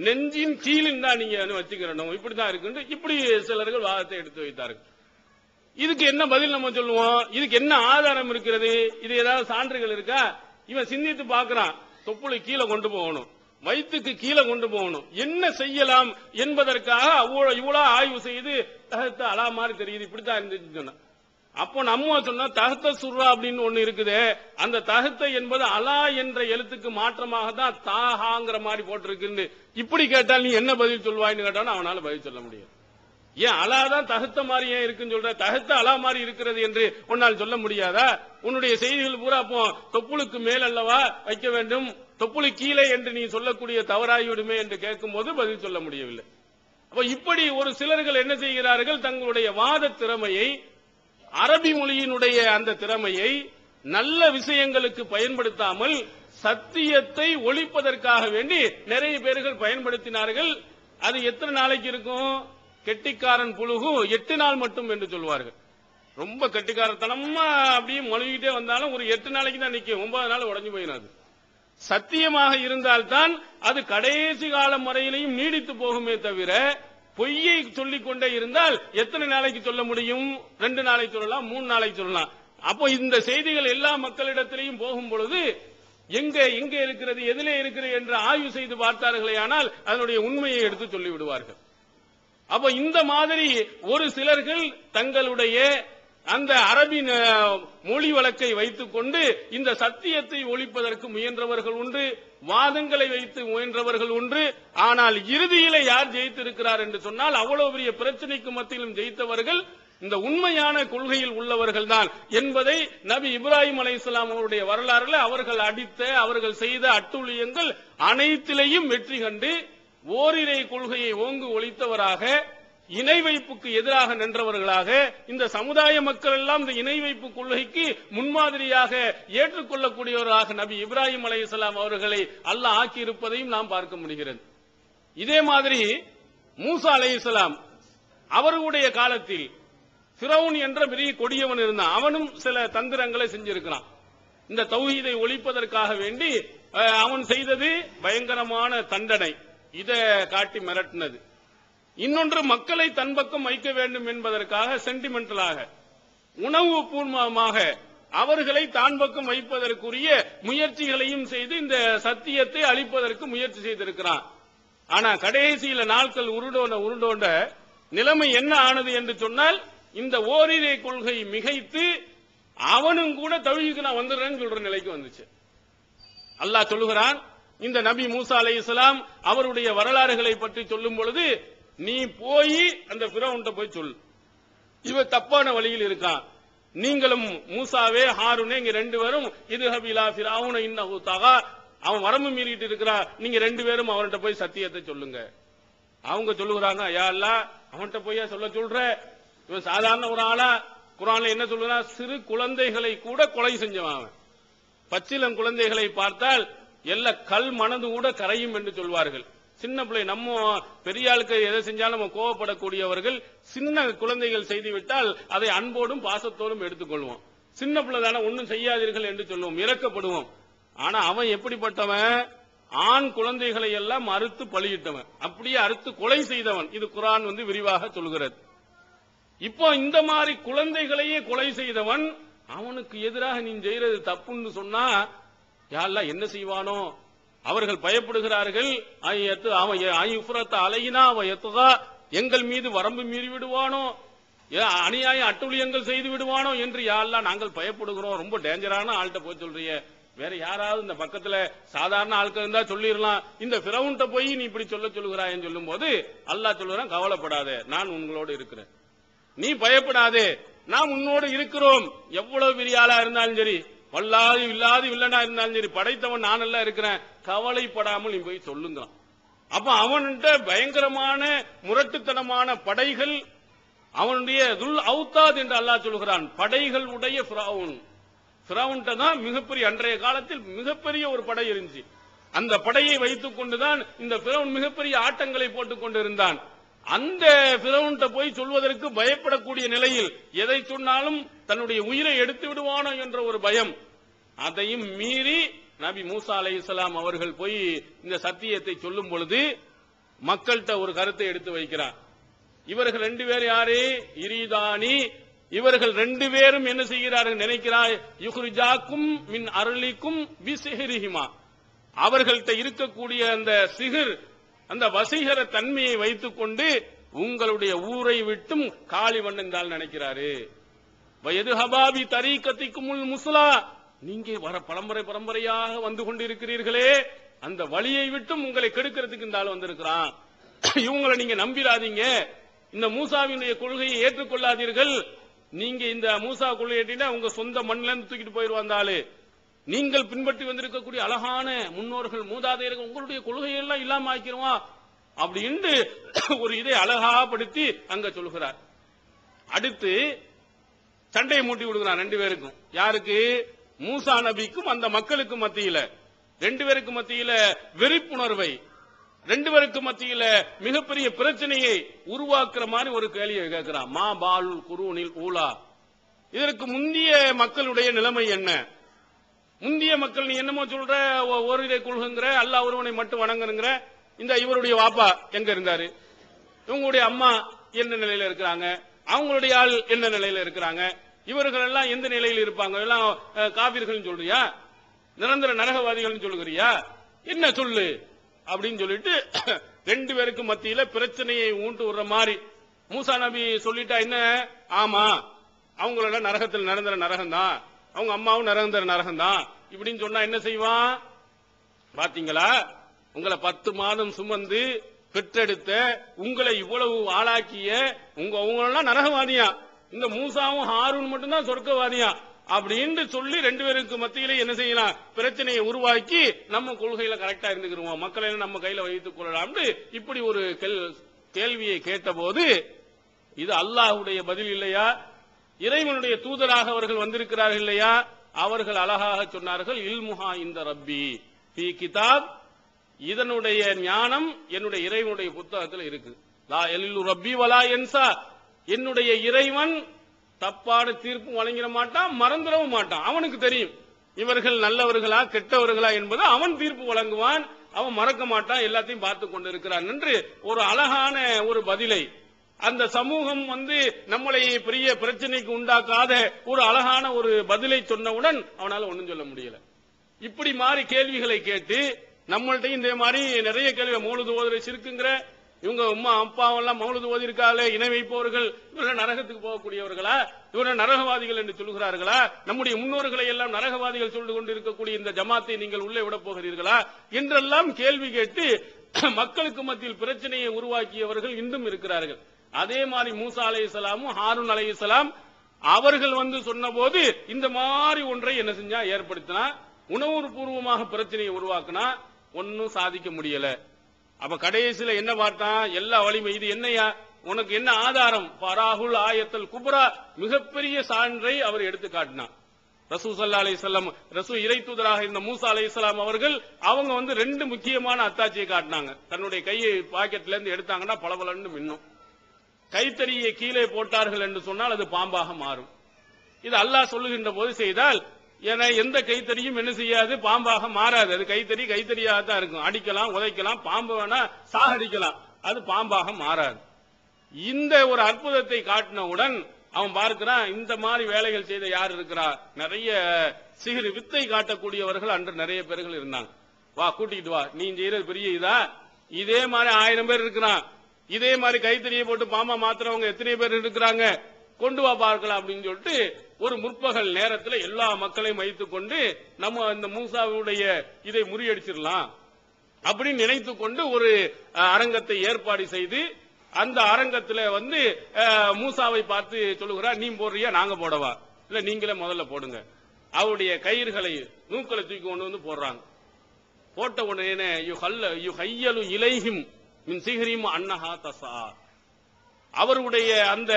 நெஞ்சின் கீழின் தான் நீங்க வச்சுக்கிறணும், இப்படிதான் இருக்கு. இப்படி சிலர்கள் வாதத்தை எடுத்து வைத்தார்கள். இதுக்கு என்ன பதில் நம்ம சொல்லுவோம்? இதுக்கு என்ன ஆதாரம் இருக்கிறது? இது ஏதாவது சான்றுகள் இருக்கா? இவன் சிந்தித்து பார்க்கிறான். தொப்புளை கீழே கொண்டு போகணும், வயிற்றுக்கு கீழே கொண்டு போகணும், என்ன செய்யலாம் என்பதற்காக இவ்வளவு ஆய்வு செய்து தகத்த அலா மாதிரி தெரியுது, இப்படித்தான் இருந்துச்சு சொன்ன. அப்போ நம்ம சொன்னா தகத்த சுர்ரா அப்படின்னு ஒண்ணு இருக்குது. அந்த தகத்த என்பது அலா என்ற எழுத்துக்கு மாற்றமாக தான் தாஹாங்கிற மாதிரி போட்டிருக்கு. இப்படி கேட்டால் நீ என்ன பதில் சொல்வாய்ன்னு கேட்டாலும் அவனால பதில் சொல்ல முடியாது. ஏன் அலாதான் தகுத்த மாதிரி ஏன் இருக்குன்னு சொல்ற? தகுத்த அலா மாதிரி இருக்கிறது என்று உன்னால் சொல்ல முடியாதா? உன்னுடைய செய்திகள் பூரா அப்போ தொப்புளுக்கு மேல் அல்லவா வைக்க வேண்டும், தொப்புளு கீழே என்று நீ சொல்லக்கூடிய தவறாகிவிடுமே என்று கேட்கும் போது பதில் சொல்ல முடியவில்லை. அப்ப இப்படி ஒரு சிலர்கள் என்ன செய்கிறார்கள்? தங்களுடைய வாத திறமையை, அரபி மொழியினுடைய அந்த திறமையை நல்ல விஷயங்களுக்கு பயன்படுத்தாமல் சத்தியத்தை ஒழிப்பதற்காக வேண்டி நிறைய பேர்கள் பயன்படுத்தினார்கள். அது எத்தனை நாளைக்கு இருக்கும்? கெட்டிக்காரன் புழுகு 8 நாள் மட்டும் என்று சொல்வார்கள். ரொம்ப கெட்டிக்காரத்தனமா அப்படியே மொழிகிட்டே வந்தாலும் ஒரு 8 நாளைக்கு தான் நிற்கும், 9 நாள் உடஞ்சு போயிடாது. சத்தியமாக இருந்தால்தான் அது கடைசி காலம் வரையிலையும் நீடித்து போகுமே தவிர, பொய்யை சொல்லிக் கொண்டே இருந்தால் எத்தனை நாளைக்கு சொல்ல முடியும்? 2 நாளைக்கு சொல்லலாம், 3 நாளைக்கு சொல்லலாம். அப்போ இந்த செய்திகள் எல்லா மக்களிடத்திலையும் போகும் பொழுது எங்க இருக்கிறது, எதிலே இருக்கிறது என்று ஆய்வு செய்து பார்த்தார்களே ஆனால் அதனுடைய உண்மையை எடுத்து சொல்லிவிடுவார்கள். அப்ப இந்த மாதிரி ஒரு சிலர்கள் தங்களுடைய அந்த அரபி மொழி வழக்கை வைத்துக் கொண்டு இந்த சத்தியத்தை ஒழிப்பதற்கு முயன்றவர்கள் உண்டு, வாதங்களை வைத்து முயன்றவர்கள் உண்டு. ஆனால் இறுதியிலே யார் ஜெயித்திருக்கிறார் என்று சொன்னால் அவ்வளவு பெரிய பிரச்சனைக்கு மத்தியிலும் ஜெயித்தவர்கள் இந்த உண்மையான கொள்கையில் உள்ளவர்கள் தான் என்பதை நபி இப்ராஹிம் அலைஹிஸ்ஸலாம் அவருடைய வரலாறுல அவர்கள் அடித்த, அவர்கள் செய்த அட்டுழியங்கள் அனைத்திலையும் வெற்றி கண்டு ஓரிரை கொள்கையை ஓங்கு ஒழித்தவராக, இணை வைப்புக்கு எதிராக நின்றவர்களாக, இந்த சமுதாய மக்கள் எல்லாம் இந்த இணை வைப்பு கொள்கைக்கு முன்மாதிரியாக ஏற்றுக்கொள்ளக்கூடியவராக நபி இப்ராஹிம் அலைஹிஸ்ஸலாம் அவர்களை அல்லாஹ் ஆக்கியிருப்பதையும் நாம் பார்க்க முடிகிறது. இதே மாதிரி மூசா அலைஹிஸ்ஸலாம் அவர்களுடைய காலத்தில் ஃபிரௌன் என்ற பெரிய கொடியவன் இருந்தான். அவனும் சில தந்திரங்களை செஞ்சிருக்கிறான். இந்த தௌஹீதை ஒழிப்பதற்காக வேண்டி அவன் செய்தது பயங்கரமான தண்டனை, இதை காட்டி மிரட்டினது. இன்னொன்று, மக்களை தன் பக்கம் வைக்க வேண்டும் என்பதற்காக சென்டிமெண்டலாக, உணவு பூர்வமாக அவர்களை தான் பக்கம் வைப்பதற்குரிய முயற்சிகளையும் செய்து இந்த சத்தியத்தை அழிப்பதற்கு முயற்சி செய்திருக்கிறான். ஆனா கடைசியில நாட்கள் உருண்டோண்ட நிலைமை என்ன ஆனது என்று சொன்னால், இந்த ஓரிரை கொள்கை மிகைத்து அவனும் கூட தௌஹீதுக்கு நான் வந்துடுறேன்னு சொல்ற நிலைக்கு வந்துச்சு. அல்லாஹ் சொல்லுகிறான், இந்த நபி மூசா அலைஹிஸ்ஸலாம் அவருடைய வரலாறுகளை பற்றி சொல்லும் பொழுது, நீ போய் அந்த ஃபிரௌன்ட்ட போய் சொல், இவன் தப்பான வழியில் இருக்கான், நீங்களும் மூசாவே ஹாரூனே இங்க 2 பேரும் இதுஹப் இலா ஃபிரௌன இன்னஹு தகா, அவன் வரம்பு மீறிட்டு இருக்கிறான், நீங்க 2 பேரும் அவன்கிட்ட போய் சத்தியத்தை சொல்லுங்க. அவங்க சொல்லுகிறாங்க, யா அல்லாஹ் அவன்கிட்ட போய் சொல்ற, இவன் சாதாரண ஒரு ஆளா? குர்ஆன்ல என்ன சொல்லுறான்? சிறு குழந்தைகளை கூட கொலை செஞ்சவன். பச்சிலம் குழந்தைகளை பார்த்தால் எல்லா கல் மனது கூட கரையும் என்று சொல்வார்கள். சின்ன பிள்ளை, நம்ம பெரிய ஆளுக்கு எதை செஞ்சாலும் நம்ம கோவப்படக்கூடியவர்கள், சின்ன குழந்தைகள் செய்துவிட்டால் அதை அன்போடும் பாசத்தோடும் எடுத்துக்கொள்வோம். சின்ன பிள்ளை தானே, ஒன்னும் செய்யாதீர்கள் என்று சொல்லுவோம், இறக்கப்படுவோம். ஆனா அவன் எப்படிப்பட்டவன்? ஆண் குழந்தைகளை எல்லாம் அறுத்து பலியிட்டவன், அப்படியே அறுத்து கொலை செய்தவன். இது குர்ஆன் விரிவாக சொல்கிறது. இப்போ இந்த மாதிரி குழந்தைகளையே கொலை செய்தவன், அவனுக்கு எதிராக நீ செய்யறது தப்புன்னு சொன்னா யா அல்லாஹ் என்ன செய்வானோ? அவர்கள் பயப்படுகிறார்கள், எங்கள் மீது வரம்பு மீறி விடுவானோ, அநியாய அட்டுழியங்கள் செய்து விடுவானோ என்று யா அல்லாஹ் நாங்கள் பயப்படுகிறோம். ரொம்ப டேஞ்சரான ஆள்கிட்ட போய் சொல்றிய, வேற யாராவது இந்த பக்கத்துல சாதாரண ஆட்கள் இருந்தா சொல்லிடலாம், இந்த ஃபிரௌன்ட்ட போய் நீ இப்படி சொல்லுகிறாய் சொல்லும் போது அல்லாஹ் சொல்லுறான், கவலைப்படாதே, நான் உங்களோடு இருக்கிறேன், நீ பயப்படாதே, நாம் உன்னோடு இருக்கிறோம். எவ்வளவு பெரிய ஆளா இருந்தாலும் சரி, வல்லாது இல்லாது வில்லனா இருந்தாலும் சரி, படைத்தவன் நான் எல்லாம் இருக்கிறேன், கவலைப்படாமல் நீ போய் சொல்லுங்க. அப்ப அவன்கிட்ட பயங்கரமான முரட்டுத்தனமான படைகள், அவனுடைய துல் அவுத்தாத் என்று அல்லாஹ் சொல்கிறான், படைகள் உடைய ஃபிரௌன்ட்ட தான் மிகப்பெரிய, அன்றைய காலத்தில் மிகப்பெரிய ஒரு படை இருந்துச்சு. அந்த படையை வைத்துக் கொண்டுதான் இந்த ஃபிரௌன் மிகப்பெரிய ஆட்டங்களை போட்டுக் கொண்டிருந்தான். அந்த ஃபிரௌன்ட்ட போய் சொல்வதற்கு பயப்படக்கூடிய நிலையில், எதை சொன்னாலும் தன்னுடைய உயிரை எடுத்து விடுவானோ என்ற ஒரு பயம், அதையும் மீறி நபி மூசா அலைஹிஸ்ஸலாம் அவர்கள் போய் இந்த சத்தியத்தை சொல்லும் பொழுது மக்கள்கிட்ட ஒரு கருத்தை எடுத்து வைக்கிறான். இவர்கள் 2 பேர் யாரு? இரிதானி. இவர்கள் 2 பேரும் என்ன செய்கிறார்கள் நினைக்கிறாய்? யுஹ்ரிஜாக்கும் மின் அருளிக்கும் பிசிஹ்ரிஹிமா. அவர்கள்ட்ட இருக்கக்கூடிய அந்த சிஹர், அந்த வசீகர தன்மையை வைத்துக் கொண்டு உங்களுடைய ஊரை விட்டும் காலிவன் என்றால் நினைக்கிறாரு. வயது ஹபாபி தரீக்கத்திக்குமுல் முஸ்லா. நீங்க வர பரம்பரையாக வந்து கொண்டிருக்கிறீர்களே, அந்த வழியை விட்டும் உங்களை கெடுக்கிறதுக்கு இந்த ஆள் வந்திருக்கிறான். இவங்களை நீங்க நம்பிராதீங்க. இந்த மூசாவினுடைய கொள்கையை ஏற்றுக்கொள்ளாதீர்கள். நீங்க இந்த மூசா கொள்கை ஏற்றினா உங்க சொந்த மண்ணில இருந்து தூக்கிட்டு போயிருவாங்க ஆளு. நீங்கள் பின்பற்றி வந்திருக்கக்கூடிய அழகான முன்னோர்கள் மூதாதையர்கள் உங்களுடைய கொள்கையெல்லாம் இல்லாம ஆக்கிடுவான் அப்படின்னு ஒரு இதை அழகாப்படுத்தி அங்க சொல்கிறார். அடுத்து சண்டையை மூட்டி விடுகிறான் 2 பேருக்கும். யாருக்கு? மூசா நபிக்கும் அந்த மக்களுக்கு மத்தியில, 2 பேருக்கு மத்தியில வெறுப்புணர்வை, 2 பேருக்கு மத்தியில மிகப்பெரிய பிரச்சனையை உருவாக்குற மாதிரி ஒரு கேள்வியை கேட்கிறான். மா பால் குருனில் ஊலா. இதற்கு முந்திய மக்களுடைய நிலைமை என்ன? முந்திய மக்கள் நீ என்னமோ சொல்ற, ஒரு இதை கொள்கிற, அல்லாஹ் ஒருவனை மட்டும் வணங்குற. இந்த இவருடைய வாப்பா எங்க இருந்தாரு? இவங்களுடைய அம்மா என்ன நிலையில இருக்கிறாங்க? அவங்களுடைய ஆள் என்ன நிலையில இருக்கிறாங்க? இவர்கள் எல்லாம் எந்த நிலையில் இருப்பாங்க? எல்லாம் காபிர்கள் சொல்றியா? நிரந்தர நரகவாதிகள் சொல்லுகிறியா? என்ன சொல்லு அப்படின்னு சொல்லிட்டு 2 பேருக்கு மத்தியில பிரச்சனையை ஊண்டு விடுற மாதிரி மூசா நபி சொல்லிட்டா என்ன? ஆமா, அவங்களோட நரகத்தில் நிரந்தர நரகம் தான், அவங்க அம்மாவும் நிரந்தர நரகம் தான் இப்படின்னு சொன்னா என்ன செய்வான்? பாத்தீங்களா, உங்களை 10 மாதம் சுமந்து பெற்றெடுத்த, உங்களை இவ்வளவு ஆளாக்கிய உங்களெல்லாம் நரகவாதியா, இந்த மூசாவும் ஹாரூன் மட்டும்தான் சொர்க்கவாதியா அப்படின்னு சொல்லி 2 பேருக்கு மத்தியிலே என்ன செய்யலாம்? பிரச்சனையை உருவாக்கி நம்ம கொள்கையில கரெக்டா இருந்துக்கிறோம், மக்களை நம்ம கையில வைத்துக் கொள்ளலாம். இப்படி ஒரு கேள்வியை கேட்டபோது இது அல்லாஹ்வுடைய பதில் இல்லையா? இறைவனுடைய தூதராக அவர்கள் வந்திருக்கிறார்கள் இல்லையா? அவர்கள் அழகாக சொன்னார்கள், இல்முஹா இந்த ரப்பி ஃபீ கிதாப். இதனுடைய ஞானம் என்னுடைய இறைவனுடைய புத்தகத்தில் இருக்கு. லா யலில்லு ரப்பி வலா யன்சா. என்னுடைய இறைவன் தப்பான தீர்ப்பு வழங்கிட மாட்டான், மறந்துடவும் மாட்டான். அவனுக்கு தெரியும் இவர்கள் நல்லவர்களா கெட்டவர்களா என்பது அவன் தீர்ப்பு வழங்குவான், அவன் மறக்க மாட்டான், எல்லாத்தையும் பார்த்து கொண்டிருக்கிறான் என்று ஒரு அழகான ஒரு பதிலை அந்த சமூகம் நம்மளை பெரிய பிரச்சனைக்கு உண்டாக்காத ஒரு அழகான ஒரு பதிலை சொன்னவுடன் அவனால ஒன்னும் சொல்ல முடியல. இப்படி மாதிரி கேள்விகளை கேட்டு நம்மள்டையும் இந்த மாதிரி நிறைய கேள்வி, மௌலுது ஓதுரை சிறுக்குங்கிற, இவங்க அம்மா அப்பாவெல்லாம் மௌலுது ஓதி இருக்காளே, இணை வைப்பவர்கள், இவர்கள் நரகத்துக்கு போகக்கூடியவர்களா, இவர்கள் நரகவாதிகள் என்று சொல்கிறார்களா, நம்முடைய முன்னோர்களை எல்லாம் நரகவாதிகள் சொல்லிக் கொண்டிருக்கக்கூடிய இந்த ஜமாத்தை நீங்கள் உள்ளே விட போகிறீர்களா என்றெல்லாம் கேள்வி கேட்டு மக்களுக்கு மத்தியில் பிரச்சனையை உருவாக்கியவர்கள் இன்றும் இருக்கிறார்கள். அதே மாதிரி மூசா அலைஹிஸ்ஸலாமும் ஹாரூன் அலைஹிஸ்ஸலாம் அவர்கள் சொன்ன போது இந்த மாதிரி ஒன்றை என்ன செஞ்சா ஏற்படுத்தினா, உணர்வுபூர்வமாக பிரச்சனையை உருவாக்கினா ஒன்னும் சாதிக்க முடியல. அப்ப கடைசியில என்ன பார்த்தான்? எல்லா வலிமை இது என்னையா, உனக்கு என்ன ஆதாரம்? பராகுல் ஆயத்தல் குப்ரா, மிகப்பெரிய சான்றை அவர் எடுத்து காட்டினார். ரசூல் ஸல்லல்லாஹு அலைஹி வஸல்லம், ரசூல் இறை தூதராக இருந்த மூசா அலைஹிஸ்ஸலாம் அவர்கள் அவங்க 2 முக்கியமான அத்தாட்சியை காட்டினாங்க. தன்னுடைய கையை பாக்கெட்ல இருந்து எடுத்தாங்கன்னா பளபளன்னு மின்னும். கைத்தறியை கீழே போட்டார்கள் என்று சொன்னால் அது பாம்பாக மாறும். இது அல்லாஹ் சொல்லுகின்ற போது செய்தால், ஏன்னா எந்த கைத்தறியும் என்ன செய்யாது, பாம்பாக மாறாது. அது கைத்தறியாக தான் இருக்கும். அடிக்கலாம், உதைக்கலாம், பாம்பு வேணா சாகடிக்கலாம், அது பாம்பாக மாறாது. இந்த ஒரு அற்புதத்தை காட்டினவுடன் அவன் பார்க்கிறான், இந்த மாதிரி வேலைகள் செய்த யார் இருக்கிறா? நிறைய சிகிரி வித்தை காட்டக்கூடியவர்கள் அன்று நிறைய பேர்கள் இருந்தாங்க. வா கூட்டிட்டு வா, நீ செய்யறது பெரிய இதா, இதே மாதிரி 1000 பேர் இருக்கிறான், இதே மாதிரி கைத்தறியை போட்டு பாம்பா மாத்திரவங்க எத்தனை பேர் இருக்கிறாங்க, கொண்டு வா பார்க்கலாம் அப்படின்னு சொல்லிட்டு ஒரு முற்பகல் நேரத்தில் எல்லா மக்களையும் வைத்துக் கொண்டு நம்ம இந்த மூசாவுடைய இதை முறியடிச்சிடலாம் அப்படின்னு நினைத்துக் கொண்டு ஒரு அரங்கத்தை ஏற்பாடு செய்து அந்த அரங்கத்தில் மூசாவை பார்த்து சொல்லுகிறார், நீ போடுறியா நாங்க போடவா, இல்ல நீங்களே முதல்ல போடுங்க. அவருடைய கயிறுகளை நூக்களை தூக்கி கொண்டு போடுறாங்க. போட்ட உடனே யுஹையலு இலைஹிம் மின் சிஹ்ரிஹிம் அன்னஹா தஸா. அவருடைய அந்த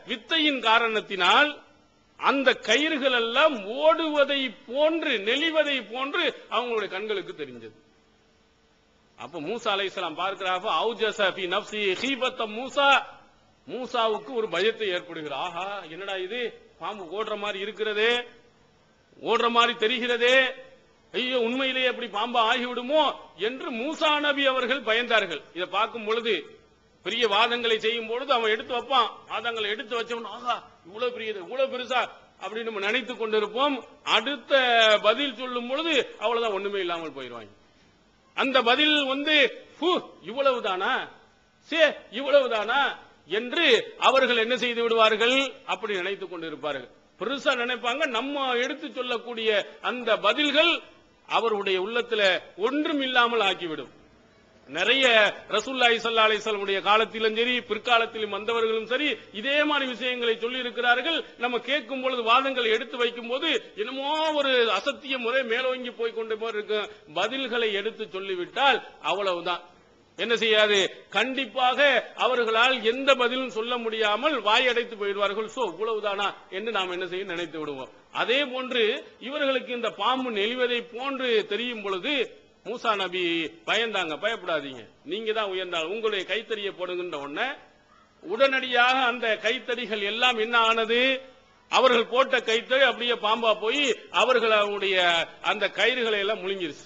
வித்தையின் காரணத்தினால் அந்த கயிறுகள் எல்லாம் ஓடுவதை போன்று நெளிவதை போன்று அவங்களுடைய கண்களுக்கு தெரிஞ்சது. அப்ப மூசா அலைஹிஸ்ஸலாம் பார்க்கிறாங்க, அவுஜஸ ஃபீ நஃப்ஸி ஹீபத்த மூசா, மூசாவுக்கு ஒரு பயத்தை ஏற்படுகிறது. ஆஹா, என்னடா இது, பாம்பு ஓடுற மாதிரி இருக்கிறதே, ஓடுற மாதிரி தெரிகிறதே, ஐயோ உண்மையிலேயே அப்படி பாம்பா ஆகிவிடுமோ என்று மூசா நபி அவர்கள் பயந்தார்கள். இதை பார்க்கும் பொழுது பெரிய வாதங்களை செய்யும் பொழுது அவன் எடுத்து வைப்பான். வாதங்களை எடுத்து வச்சவன் ஆகா இவ்வளவு பெரியது இவ்வளவு பெருசா அப்படின்னு நம்ம நினைத்துக் கொண்டிருப்போம். அடுத்த பதில் சொல்லும் பொழுது அவ்வளவுதான், ஒண்ணுமே இல்லாமல் போயிடுவாங்க. அந்த பதில் இவ்வளவுதானா இவ்வளவுதானா என்று அவர்கள் என்ன செய்து விடுவார்கள், அப்படி நினைத்துக் கொண்டிருப்பார்கள். பெருசா நினைப்பாங்க. நம்ம எடுத்து சொல்லக்கூடிய அந்த பதில்கள் அவருடைய உள்ளத்துல ஒன்றும் இல்லாமல் ஆக்கிவிடும். நிறைய ரசூலுல்லாஹி ஸல்லல்லாஹு அலைஹி வஸல்லம் காலத்திலும் சரி பிற்காலத்திலும் வந்தவர்களும் சரி இதே மாதிரி விஷயங்களை சொல்லி இருக்கிறார்கள். நம்ம கேட்கும் பொழுது வாதங்களை எடுத்து வைக்கும் போது என்னமோ ஒரு அசத்திய முறை மேலோங்கி போய் கொண்டு போயிருக்கும். பதில்களை எடுத்து சொல்லிவிட்டால் அவ்வளவுதான், என்ன செய்யாது, கண்டிப்பாக அவர்களால் எந்த பதிலும் சொல்ல முடியாமல் வாயடைத்து போயிடுவார்கள். இவ்வளவுதானா என்று நாம் என்ன செய்ய நினைத்து விடுவோம். அதே போன்று இவர்களுக்கு இந்த பாம்பு நெளிவதை போன்று தெரியும் பொழுது மூசா நபி பயந்தாங்க. பயப்படாதீங்க, நீங்க தான் உயர்ந்தால் உங்களுடைய கைத்தறியை போடுகின்ற உடனே உடனடியாக அந்த கைத்தறிகள் எல்லாம் என்ன ஆனது, அவர்கள் போட்ட கைத்தறி அப்படியே பாம்பா போய் அவர்களுடைய அந்த கயிறுகளை எல்லாம் முழுங்கிருச்சு.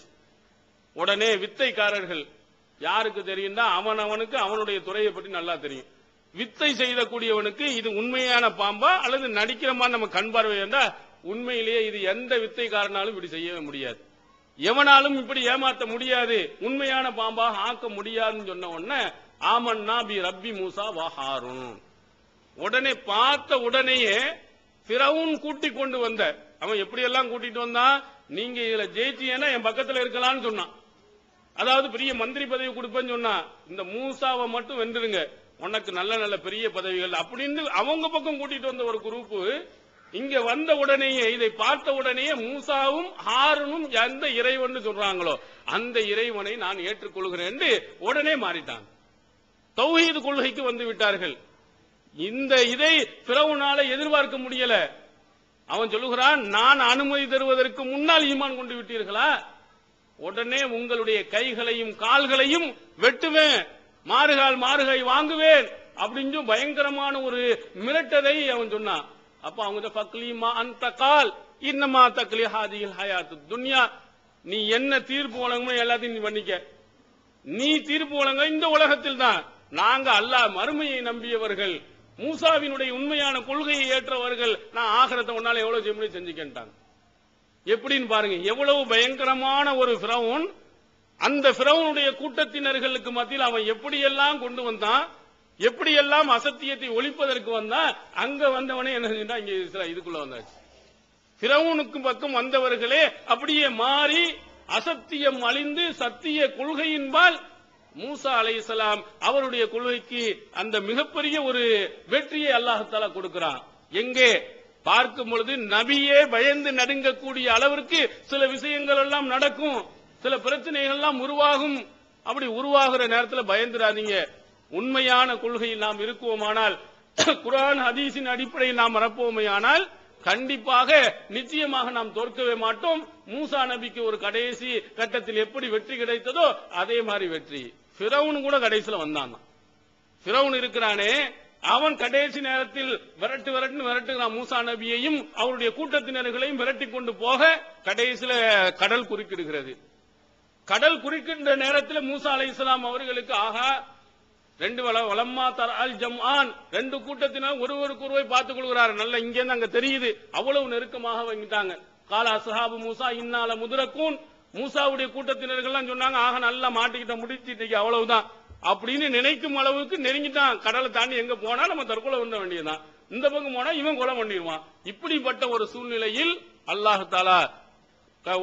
உடனே வித்தைக்காரர்கள், யாருக்கு தெரியும், அவனுக்கு அவனுடைய துறையை பற்றி நல்லா தெரியும். வித்தை செய்யக்கூடியவனுக்கு இது உண்மையான பாம்பா அல்லது நடிக்கிற மாதிரி நம்ம கண் பார்வை இருந்தா உண்மையிலேயே இது எந்த வித்தைக்காரனாலும் இப்படி செய்யவே முடியாது, எவனாலும் இப்படி ஏமாற்ற முடியாது, உண்மையான பாம்பாக ஆக்க முடியாதுன்னு சொன்ன உடனே ஆமன்னா பி ரப்பி மூசா வ ஹாரூன். உடனே பார்த்த உடனேயே ஃபிரௌன் கூட்டி கொண்டு வந்த அவன் எப்படியெல்லாம் கூட்டிட்டு வந்தான், நீங்க இதுல ஜெயிச்சீங்கன்னா என் பக்கத்துல இருக்கலாம்னு சொன்னான். அதாவது பெரிய மந்திரி பதவி கொடுப்பேன்னு சொன்னா, இந்த மூசாவை மட்டும் வென்றுருங்க உனக்கு நல்ல நல்ல பெரிய பதவிகள் அப்படின்னு அவங்க பக்கம் கூட்டிட்டு வந்த ஒரு குரூப் இங்க வந்த உடனேயே இதை பார்த்த உடனேயே மூசாவும் ஹாரூனும் எந்த இறைவன் சொல்றாங்களோ அந்த இறைவனை நான் ஏற்றுக்கொள்கிறேன் என்று உடனே மாறிட்டாங்க. தௌஹீத் கொள்கைக்கு வந்து விட்டார்கள். இந்த இதை ஃபிரௌனால எதிர்பார்க்க முடியல. அவன் சொல்லுகிறான், நான் அனுமதி தருவதற்கு முன்னால் ஈமான் கொண்டு விட்டீர்களா, உடனே உங்களுடைய கைகளையும் கால்களையும் வெட்டுவேன், மாறுகால் மாறுகை வாங்குவேன் அப்படின்னு பயங்கரமான ஒரு மிரட்டதை அவன் சொன்னான். அப்ப அவங்க ஃபக்லீமா அந்த கால் இன்னமா தக்லி ஹாதில் ஹயாத்து துன்யா, நீ என்ன தீர்ப்பு வழங்கணும் எல்லாத்தையும் நீ பண்ணிக்க, நீ தீர்ப்பு வழங்க இந்த உலகத்தில் தான், நாங்க அல்லாஹ் மறுமையை நம்பியவர்கள், மூசாவினுடைய உண்மையான கொள்கையை ஏற்றவர்கள், நான் ஆகிரத்தை ஒன்னால எவ்வளவு செய்ய முடியும் செஞ்சுக்கிட்டாங்க. எப்படின்னு பாருங்க, எவ்வளவு பயங்கரமான ஒரு ஃபிரௌன். அந்த ஃபிரௌனுடைய கூட்டத்தினர்களுக்கு மத்தியில் அவன் எப்படியெல்லாம் கொண்டு வந்தான், எப்படியெல்லாம் அசத்தியத்தை ஒழிப்பதற்கு வந்தான். அங்க வந்தவனே என்ன செஞ்சா இங்க இதுக்குள்ள வந்தாச்சு. ஃபிரௌனுக்கு பக்கம் வந்தவர்களே அப்படியே மாறி அசத்தியம் அழிந்து சத்திய கொள்கையின்பால் மூசா அலைஹிஸ்ஸலாம் அவருடைய கொள்கைக்கு அந்த மிகப்பெரிய ஒரு வெற்றியை அல்லாஹ் தஆலா கொடுக்கிறான். எங்கே பார்க்கும் பொழுது நபியே பயந்து நடுங்கக்கூடிய அளவிற்கு சில விஷயங்கள் எல்லாம் நடக்கும், சில பிரச்சனைகள் எல்லாம் உருவாகும். அப்படி உருவாகிற நேரத்தில் பயந்துராதீங்க. உண்மையான கொள்கையில் நாம் இருக்குவோமானால், குர்ஆன் ஹதீஸின் அடிப்படையில் நாம் மறப்போமையானால் கண்டிப்பாக நிச்சயமாக நாம் தோற்கவே மாட்டோம். மூசா நபிக்கு ஒரு கடைசி கட்டத்தில் எப்படி வெற்றி கிடைத்ததோ அதே மாதிரி வெற்றி. ஃபிரௌன் கூட கடைசியில் வந்தான். ஃபிரௌன் இருக்கிறானே, அவன் கடைசி நேரத்தில் விரட்டுகிறான் மூசா நபியையும் அவருடைய கூட்டத்தினர்களையும் விரட்டி கொண்டு போக கடைசியில கடல் குறுக்கிடுகிறது. கடல் குறுக்கின்ற நேரத்தில் மூசா அலைஹிஸ்ஸலாம் அவர்களுக்கு ஆகா ரெண்டு வலம்மா தரல் ஜம்ஆன், ரெண்டு கூட்டத்தினர் ஒருவருக்கு ஒருவர் பார்த்துக் கொள்கிறார். நல்ல இங்க இருந்து அங்க தெரியுது, அவ்வளவு நெருக்கமாக வாங்கிட்டாங்க. காலா அஸ்ஹாபு மூசா இன்னால முதுரக்கூன், மூசாவுடைய கூட்டத்தினர்கள் சொன்னாங்க, ஆக நல்லா மாட்டிக்கிட்ட முடிச்சிட்டு அவ்வளவுதான் அப்படின்னு நினைக்கும் அளவுக்கு நெருங்கிட்டான். கடலை தாண்டி எங்க போனா நம்ம தற்கொலை பண்ண வேண்டியதுதான், இந்த பக்கம் போனா இவன் கொலை பண்ணிடுவான். இப்படிப்பட்ட ஒரு சூழ்நிலையில் அல்லாஹ் தஆலா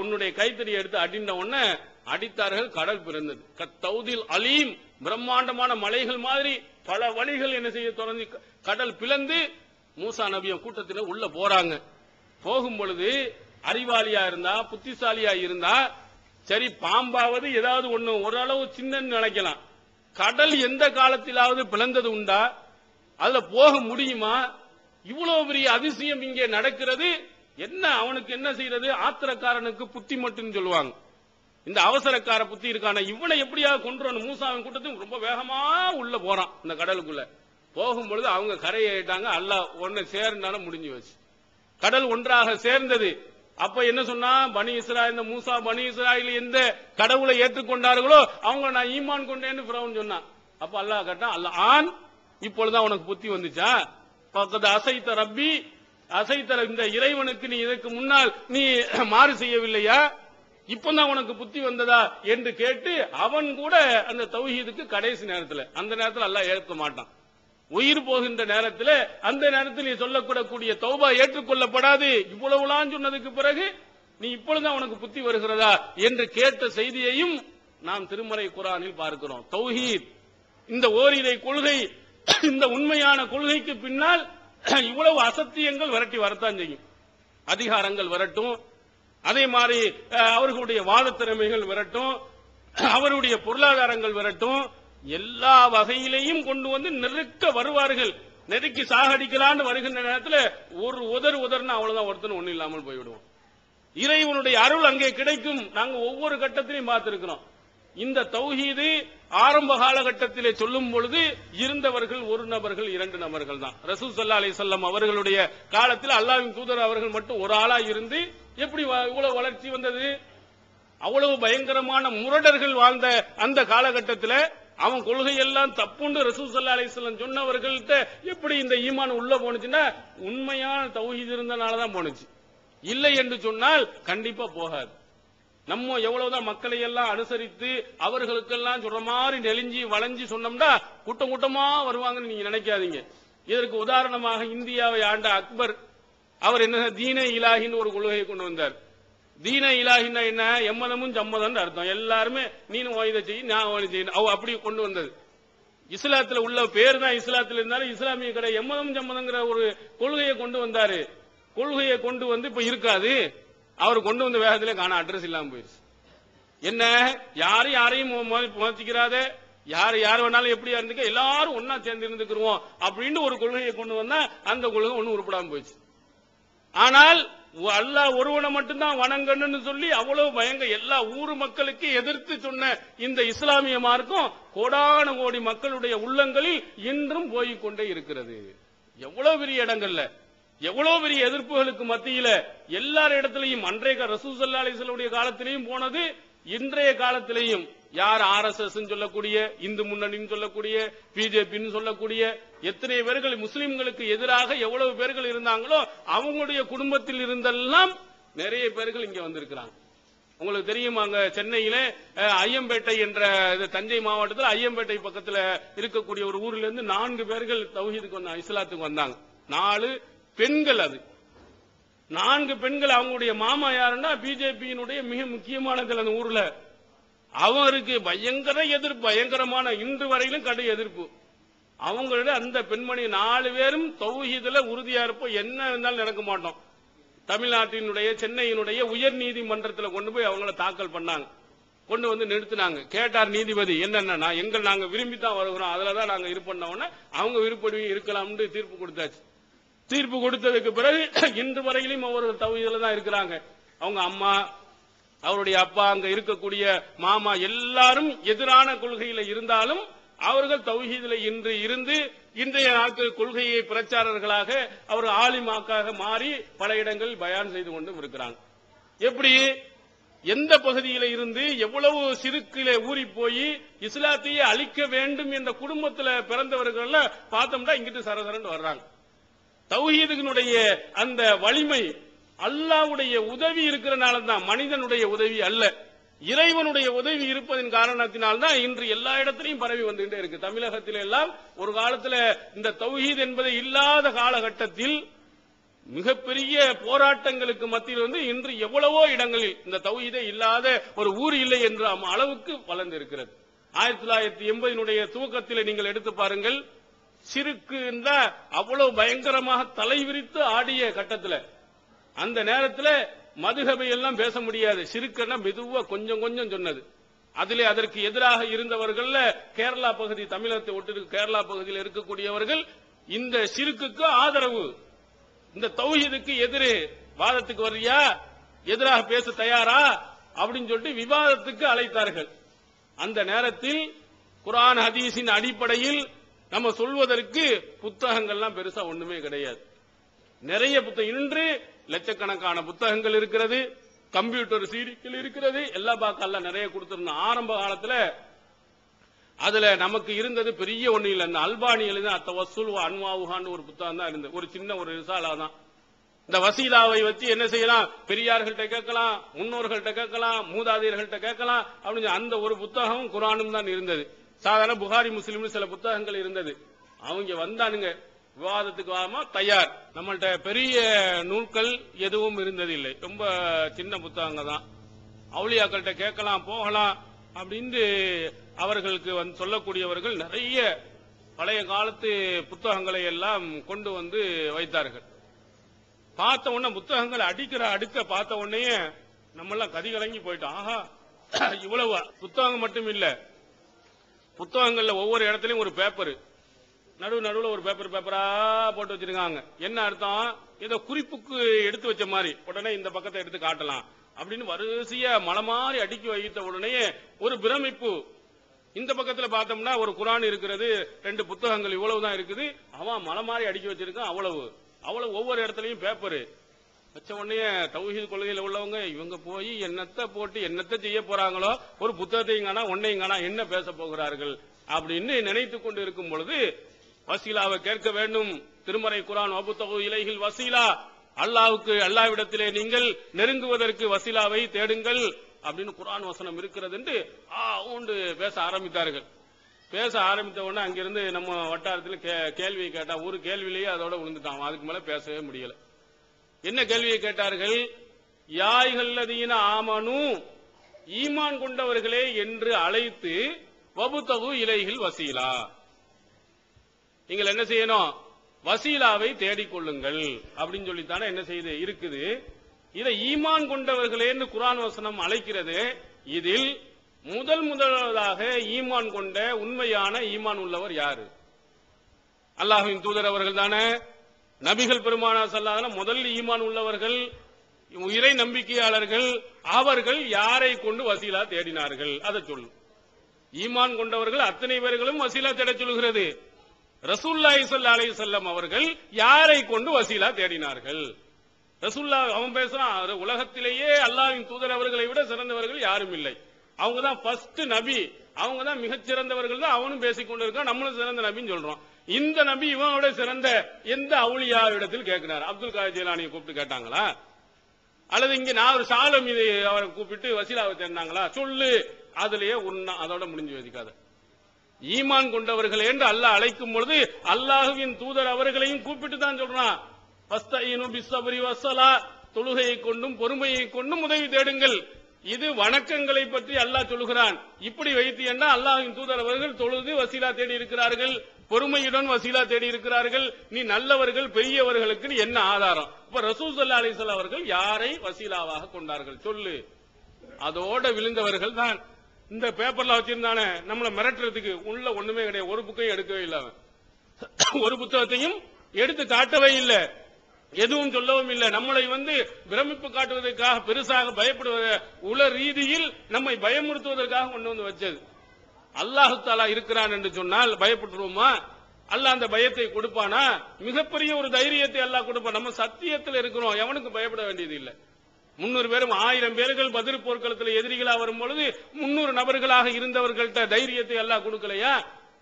உன்னுடைய கைத்தறி எடுத்து அடிந்த உடனே அடித்தார்கள், கடல் பிறந்தது. கத்தௌதில் அலீம், பிரம்மாண்டமான மலைகள் மாதிரி பல வழிகள் என்ன செய்ய தொடர்ந்து கடல் பிளந்து மூசா நபிய கூட்டத்தில் உள்ள போறாங்க. போகும் பொழுது அறிவாளியா இருந்தா புத்திசாலியா இருந்தா சரி, பாம்பாவது ஏதாவது ஒண்ணு ஓரளவு சின்னன்னு நினைக்கலாம். கடல் எந்த காலத்திலாவது பிளந்தது உண்டா, அதுல போக முடியுமா? இவ்வளவு பெரிய அதிசயம் இங்கே நடக்கிறது. என்ன அவனுக்கு என்ன செய்யறது, ஆத்திரக்காரனுக்கு புத்தி மட்டும் சொல்லுவாங்க. இந்த அவசரக்கார புத்தி இருக்கான, இவனை எப்படியாவது கொண்டு மூசாவின் கூட்டத்துக்கு ரொம்ப வேகமா உள்ள போறான். இந்த கடலுக்குள்ள போகும்பொழுது அவங்க கரையேறிட்டாங்க. அல்லாஹ் ஒன்னு சேர்ந்தாலும் முடிஞ்சு வச்சு கடல் ஒன்றாக சேர்ந்தது. அப்ப என்ன சொன்னா, பனி இஸ்ராயேல் இந்த மூசா பனி இஸ்ராயேல் எந்த கடவுளை ஏற்றுக்கொண்டார்களோ அவங்க நான் ஈமான் கொண்டேன்னு ஃபிரௌன் சொன்னான். அப்ப அல்லாஹ் கேட்டான், அல்லாஹ் இப்பொழுதுதான் உனக்கு புத்தி வந்துச்சா? பக்கத்து அசைத்த ரப்பி அசைத்த இந்த இறைவனுக்கு நீ இதற்கு முன்னால் நீ மாறு செய்யவில்லையா? இப்பதான் உனக்கு புத்தி வந்ததா என்று கேட்டு அவன் கூட அந்த தௌஹீதுக்கு கடைசி நேரத்தில், அந்த நேரத்தில் அல்லாஹ் ஏற்க மாட்டான். உயிர் போகின்ற நேரத்தில் அந்த நேரத்தில் நீ சொல்லக்கூடக்கூடிய தௌபா ஏற்றுக்கொள்ளப்படாது. இவ்வளவுலாம் சொன்னதுக்கு பிறகு நீ இப்பொழுதுதான் உனக்கு புத்தி வருகிறதா என்று கேட்ட செய்தியையும் நாம் திருமறை குர்ஆனில் பார்க்கிறோம். தௌஹீத், இந்த ஓரிரை கொள்கை, இந்த உண்மையான கொள்கைக்கு பின்னால் இவ்வளவு அசத்தியங்கள் விரட்டி வரத்தான் செய்யும். அதிகாரங்கள் வரட்டும், அதே மாதிரி அவர்களுடைய வாத திறமைகள் வரட்டும், அவருடைய பொருளாதாரங்கள் வரட்டும், எல்லா வகையிலையும் கொண்டு வந்து நெருக்க வருவார்கள். நெருக்கி சாகடிக்கலான்னு வருகின்ற நேரத்தில் ஒரு உதர்னா அவ்வளவுதான், ஒருத்தன் ஒண்ணு இல்லாமல் போய்விடுவோம். இறைவனுடைய அருள் அங்கே கிடைக்கும். நாங்க ஒவ்வொரு கட்டத்திலையும் பார்த்திருக்கிறோம். இந்த தௌஹீது ஆரம்ப காலகட்டத்திலே சொல்லும் பொழுது இருந்தவர்கள் ஒரு நபர்கள், இரண்டு நபர்கள் தான். ரசூல் ஸல்லல்லாஹு அலைஹி வஸல்லம் அவர்களுடைய காலத்தில் அல்லாஹ்வின் தூதர் அவர்கள் மட்டும் ஒரு ஆளா இருந்து எப்படி இவ்வளவு வளர்ச்சி வந்தது? அவ்வளவு பயங்கரமான முரடர்கள் வாழ்ந்த அந்த காலகட்டத்தில் அவன் கொள்கையெல்லாம் தப்புண்டு ரசூல் ஸல்லல்லாஹு அலைஹி வஸல்லம் சொன்னவர்கள்ட்ட எப்படி இந்த ஈமான் உள்ள போனுச்சுன்னா, உண்மையான தௌஹீது இருந்தனாலதான் போனுச்சு. இல்லை என்று சொன்னால் கண்டிப்பா போகாது. நம்ம எவ்வளவுதான் மக்களை எல்லாம் அனுசரித்து அவர்களுக்கெல்லாம் சொல்ற மாதிரி நெலிஞ்சி வளைஞ்சி சொன்னோம்னா கூட்டம் கூட்டமா வருவாங்கன்னு நீங்க நினைக்காதீங்க. இதற்கு உதாரணமாக இந்தியாவை ஆண்ட அக்பர் அவர் என்ன தீன இலாஹின்னு ஒரு கொள்கையை கொண்டு வந்தார். தீன இலாஹின்னா என்ன? எம்மதமும் சம்மதம் அர்த்தம். எல்லாருமே நீனும் இதை செய்யும், நான் செய்யணும், அப்படி கொண்டு வந்தது. இஸ்லாத்துல உள்ள பேர் தான் இஸ்லாத்துல இருந்தாலும் இஸ்லாமிய கடை எம்மதம் சம்மதங்கிற ஒரு கொள்கையை கொண்டு வந்தாரு. கொள்கையை கொண்டு வந்து இப்ப இருக்காது. அவர் கொண்டு வந்த வேகத்திலே காண அட்ரஸ் இல்லாம போயிருச்சு. என்ன, யாரையும் முயற்சிக்கிறாத, யார் வேணாலும் எப்படி இருந்துக்க, எல்லாரும் ஒன்னா சேர்ந்து இருந்துக்கிறோம் அப்படின்னு ஒரு கொள்கையை கொண்டு வந்தா அந்த கொள்கை ஒன்னும் உருப்படாம போயிடுச்சு. ஆனால் அல்லாஹ் ஒருவனை மட்டும்தான் வணங்கணும்னு சொல்லி அவ்வளவு பயங்க எல்லா ஊர் மக்களுக்கு எதிர்த்து சொன்ன இந்த இஸ்லாமிய மார்க்கம் கோடான கோடி மக்களுடைய உள்ளங்களில் இன்றும் போய்க் கொண்டே இருக்கிறது. எவ்வளவு பெரிய இடங்கள்ல, எவ்வளவு பெரிய எதிர்ப்புகளுக்கு மத்தியில எல்லார் இடத்திலையும் அன்றைய ரசூல் ஸல்லல்லாஹு அலைஹி வஸல்லம் காலத்திலையும் போனது, இன்றைய காலத்திலையும் யார் RSS சொல்லக்கூடிய, இந்து முன்னணின்னு சொல்லக்கூடிய, பிஜேபின்னு சொல்லக்கூடிய எத்தனை பேர்கள் முஸ்லிம்களுக்கு எதிராக எவ்வளவு பேர்கள் இருந்தாங்களோ அவங்களுடைய குடும்பத்தில் இருந்தெல்லாம் நிறைய பேர்கள் இங்க வந்திருக்கிறாங்க. உங்களுக்கு தெரியும், அங்க சென்னையில ஐயம்பேட்டை என்ற தஞ்சை மாவட்டத்தில் ஐயம்பேட்டை பக்கத்துல இருக்கக்கூடிய ஒரு ஊர்ல இருந்து 4 பேர்கள் தௌஹீதுக்கு இஸ்லாத்துக்கு வந்தாங்க. 4 பெண்கள். அது 4 பெண்கள். அவங்களுடைய மாமா யாருன்னா பிஜேபியினுடைய மிக முக்கியமானது அந்த ஊர்ல. அவருக்கு பயங்கர எதிர்ப்பு, பயங்கரமான இன்று வரையிலும் கடு எதிர்ப்பு. அவங்களோட அந்த பெண்மணி 4 பேரும் தௌஹீதுல உறுதியா இருப்போம், என்ன இருந்தாலும் நடக்க மாட்டோம். தமிழ்நாட்டினுடைய சென்னையினுடைய உயர் நீதிமன்றத்தில் கொண்டு போய் அவங்கள தாக்கல் பண்ணாங்க. கொண்டு வந்து நிறுத்தினாங்க. கேட்டார் நீதிபதி, என்னன்னா நாங்க விரும்பித்தான் வருகிறோம், அதுலதான் நாங்க இருப்போம்னா அவங்க விருப்படி இருக்கலாம்னு தீர்ப்பு கொடுத்தாச்சு. தீர்ப்பு கொடுத்ததுக்கு பிறகு இன்று வரையிலும் அவர்கள் தௌஹீதுல தான் இருக்கிறாங்க. அவங்க அம்மா, அவருடைய அப்பா, அங்க இருக்கக்கூடிய மாமா எல்லாரும் எதிரான கொள்கையில இருந்தாலும் அவர்கள் தௌஹீதுல இன்று இருந்து இன்றைய நாட்கள் கொள்கையை பிரச்சாரர்களாக அவர் ஆலிமாக்காக மாறி பல இடங்களில் பயான் செய்து கொண்டும் இருக்கிறாங்க. எப்படி, எந்த பகுதியில இருந்து எவ்வளவு சிறுக்கிலே ஊறி போய் இஸ்லாத்தையே அழிக்க வேண்டும் என்ற குடும்பத்தில் பிறந்தவர்கள் பார்த்தோம்னா இங்கிட்டு சரசரன்னு வர்றாங்க. தௌஹீதுனுடைய அந்த வலிமை அல்லாஹ்வுடைய உதவி இருக்கிறனால தான், மனிதனுடைய உதவி அல்ல, இறைவனுடைய உதவி இருப்பதன் காரணத்தினால்தான் இன்று எல்லா இடத்திலையும் பரவி வந்துகிட்டே இருக்கு. தமிழகத்தில் எல்லாம் ஒரு காலத்தில் இந்த தௌஹீத் என்பது இல்லாத காலகட்டத்தில் மிகப்பெரிய போராட்டங்களுக்கு மத்தியில் வந்து இன்று எவ்வளவோ இடங்களில் இந்த தௌஹீதே இல்லாத ஒரு ஊர் இல்லை என்ற அளவுக்கு வளர்ந்து இருக்கிறது. 1980 துவக்கத்தில் நீங்கள் எடுத்து பாருங்கள், சிறுக்கு அவ்வளவு பயங்கரமாக தலைவிரித்து ஆடிய கட்டத்தில், அந்த நேரத்தில் மதுஹபை எல்லாம் பேச முடியாது. சிறுக்குன்னா மெதுவா கொஞ்சம் கொஞ்சம் சொன்னது. அதிலே அதற்கு எதிராக இருந்தவர்கள் கேரளா பகுதி, தமிழகத்தை ஒட்டு கேரளா பகுதியில் இருக்கக்கூடியவர்கள் இந்த சிறுக்குக்கு ஆதரவு, இந்த தௌஹீதுக்கு எதிரே வாதத்துக்கு வர்றியா, எதிராக பேச தயாரா அப்படின்னு சொல்லிட்டு விவாதத்துக்கு அழைத்தார்கள். அந்த நேரத்தில் குர்ஆன் ஹதீஸின் அடிப்படையில் நம்ம சொல்வதற்கு புத்தகங்கள்லாம் பெருசா ஒண்ணுமே கிடையாது. நிறைய புத்தகம் இன்று லட்சக்கணக்கான புத்தகங்கள் இருக்கிறது, கம்ப்யூட்டர் சீடிகள் இருக்கிறது, எல்லாம் பார்க்கலாம் நிறைய கொடுத்திருந்தோம். ஆரம்ப காலத்துல அதுல நமக்கு இருந்தது பெரிய ஒண்ணு இல்ல. இந்த அல்பானி எழுதின அத்தவசுல் அன்வாவுகான்னு ஒரு புத்தகம் தான் இருந்தது, ஒரு சின்ன ஒரு ரிசாலா தான். இந்த வசீலாவை வச்சு என்ன செய்யலாம், பெரியார்கள்ட்ட கேட்கலாம், முன்னோர்கள்ட்ட கேட்கலாம், மூதாதையர்கள்ட்ட கேட்கலாம் அப்படின்னு அந்த ஒரு புத்தகம் குர்ஆனும் தான் இருந்தது. சாதாரண புகாரி முஸ்லிம்னு சில புத்தகங்கள் இருந்தது. அவங்க வந்தானுங்க விவாதத்துக்கு வாமா தயார். நம்மள்ட்ட பெரிய நூல்கள் எதுவும் இருந்ததில்லை, ரொம்ப சின்ன புத்தகங்க தான். அவுலியாக்கள்கிட்ட கேட்கலாம் போகலாம் அப்படின்னு அவர்களுக்கு சொல்லக்கூடியவர்கள் நிறைய பழைய காலத்து புத்தகங்களை எல்லாம் கொண்டு வந்து வைத்தார்கள். பார்த்த உடனே புத்தகங்கள் அடுக்க பார்த்த உடனே நம்ம எல்லாம் கதிகலங்கி போயிட்டோம். ஆஹா, இவ்வளவு புத்தகம் மட்டும் இல்ல, புத்தகங்கள்ல ஒவ்வொரு இடத்துலயும் ஒரு பேப்பர், நடுவுல ஒரு பேப்பரா போட்டு வச்சிருக்காங்க. என்ன அர்த்தம், ஏதோ குறிப்புக்கு எடுத்து வச்ச மாதிரி உடனே இந்த பக்கத்தை எடுத்து காட்டலாம் அப்படின்னு வரிசையா மலை மாதிரி அடுக்கி வைத்த உடனே ஒரு பிரமிப்பு. இந்த பக்கத்துல பார்த்தோம்னா ஒரு குர்ஆன் இருக்கிறது, 2 புத்தகங்கள் இவ்வளவுதான் இருக்குது, அவன் மலை மாதிரி அடுக்கி வச்சிருக்கான். அவ்வளவு ஒவ்வொரு இடத்துலயும் பேப்பரு வச்ச உடனே தௌஹீத் கொள்கையில உள்ளவங்க இவங்க போய் என்னத்தை போட்டு என்னத்தை செய்ய போறாங்களோ, ஒரு புத்தகத்தையும் காணா ஒன்னையும் காணா, என்ன பேச போகிறார்கள் அப்படின்னு நினைத்து கொண்டு இருக்கும் பொழுது வசீலாவை கேட்க வேண்டும். திருமறை குர்ஆன் வபுத்தகு இலைஹில் வசீலா, அல்லாஹ்விடத்திலே நீங்கள் நெருங்குவதற்கு வசீலாவை தேடுங்கள் அப்படின்னு குர்ஆன் வசனம் இருக்கிறது என்று பேச ஆரம்பித்தார்கள். பேச ஆரம்பித்த உடனே அங்கிருந்து நம்ம வட்டாரத்தில் கேள்வியை கேட்டா, ஒரு கேள்வியிலேயே அதோட விழுந்துட்டான். அதுக்கு மேல பேசவே முடியல. என்ன கேள்வியை கேட்டார்கள், யாய்கல்லதீன ஆமனு, ஈமான் கொண்டவர்களே என்று அழைத்து வபுத்தகு இலைஹில் வசீலா, நீங்கள் என்ன செய்யணும், வசீலாவை தேடிக்கொள்ளுங்கள் அப்படின்னு சொல்லித்தானே என்ன செய்து இருக்குது. இதை ஈமான் கொண்டவர்களேன்னு குர்ஆன் வசனம் அழைக்கிறது. இதில் முதலாவதாக ஈமான் கொண்ட உண்மையான ஈமான் உள்ளவர் யாரு? அல்லாஹ்வின் தூதர் அவர்கள் தானே. நபிகள் பெருமானார் ஸல்லல்லாஹு அலைஹி வஸல்லம் முதல் ஈமான் உள்ளவர்கள், இறை நம்பிக்கையாளர்கள். அவர்கள் யாரை கொண்டு வசீலா தேடினார்கள் அதை சொல்லு. ஈமான் கொண்டவர்கள் அத்தனை பேர்களும் வசீலா தேட சொல்கிறது. ரசூலுல்லாஹி ஸல்லல்லாஹு அலைஹி வஸல்லம் அவர்கள் யாரை கொண்டு வசீலா தேடினார்கள்? ரசூலுல்லாஹ் அவன் பேசுறான், உலகத்திலேயே அல்லாஹ்வின் தூதர் அவர்களை விட சிறந்தவர்கள் யாரும் இல்லை, அவங்க தான் ஃபர்ஸ்ட் நபி, அவங்க தான் மிகச் சிறந்தவர்கள் தான். அவனும் பேசிக் கொண்டிருக்கான், நம்மளும் சிறந்த நபின்னு சொல்றோம். இந்த நபி இவனோட சிறந்த எந்த அவுலியா இடத்தில் கேட்கிறார்? அப்துல் காதர் ஜீலானியை கூப்பிட்டு கேட்டாங்களா? அல்லது இங்க நான் ஒரு சாலம் இதை அவரை கூப்பிட்டு வசீலாவை தேடினாங்களா? சொல்லு. அதுலயே உண்ணா, அதோட முடிஞ்சு வச்சுக்காத. ஈமான் கொண்டவர்கள் என்று அல்லாஹ் அழைக்கும் பொழுது அல்லாஹ்வின் தூதர் அவர்களையும் கூப்பிட்டு தான் சொல்றான். வஸ்தஈனு பிஸ்ஸப்ரி வஸ்ஸலா, தொழுகையை கொண்டும் பொறுமையை கொண்டும் உதவி தேடுங்கள். இது வணக்கங்களை பற்றி அல்லாஹ் சொல்கிறான். இப்படி வைத்து என்ன அல்லாஹ்வின் தூதர் அவர்கள் தொழுது வசீலா தேடி இருக்கிறார்கள், பொறுமையுடன் வசீலா தேடி இருக்கிறார்கள். நீ நல்லவர்கள் பெரியவர்களுக்கு என்ன ஆதாரம்? இப்ப ரசூல் ஸல்லல்லாஹு அலைஹி வஸல்லம் அவர்கள் யாரை வசீலாவாக கொண்டார்கள் சொல்லு. அதோட விழுந்தவர்கள் தான் இந்த பேப்பர்ல வச்சிருந்தானே நம்மளை மிரட்டுறதுக்கு. உள்ள ஒண்ணுமே கிடையாது, ஒரு புக்கையும் எடுக்கவே இல்லை, ஒரு புத்தகத்தையும் எடுத்து காட்டவே இல்லை, எதுவும் சொல்லவும் இல்லை. நம்மளை பிரமிப்பு காட்டுவதற்காக, பெருசாக பயப்படுவத உல ரீதியில் நம்மை பயமுறுத்துவதற்காக கொண்டு வந்து வச்சது. அல்லாஹ் தஆலா இருக்கிறான் என்று சொன்னால் பயப்பட்டுருவோமா? அல்லாஹ் அந்த பயத்தை கொடுப்பானா? மிகப்பெரிய ஒரு தைரியத்தை அல்லாஹ் கொடுப்பான். நம்ம சத்தியத்தில் இருக்கிறோம், எவனுக்கு பயப்பட வேண்டியது இல்லை. 300 பேரும் 1000 பேர்கள் பதில் போர்க்களத்தில் எதிரிகளா வரும் பொழுது 300 நபர்களாக இருந்தவர்கள்ட்ட தைரியத்தை அல்லாஹ் கொடுக்கலையா?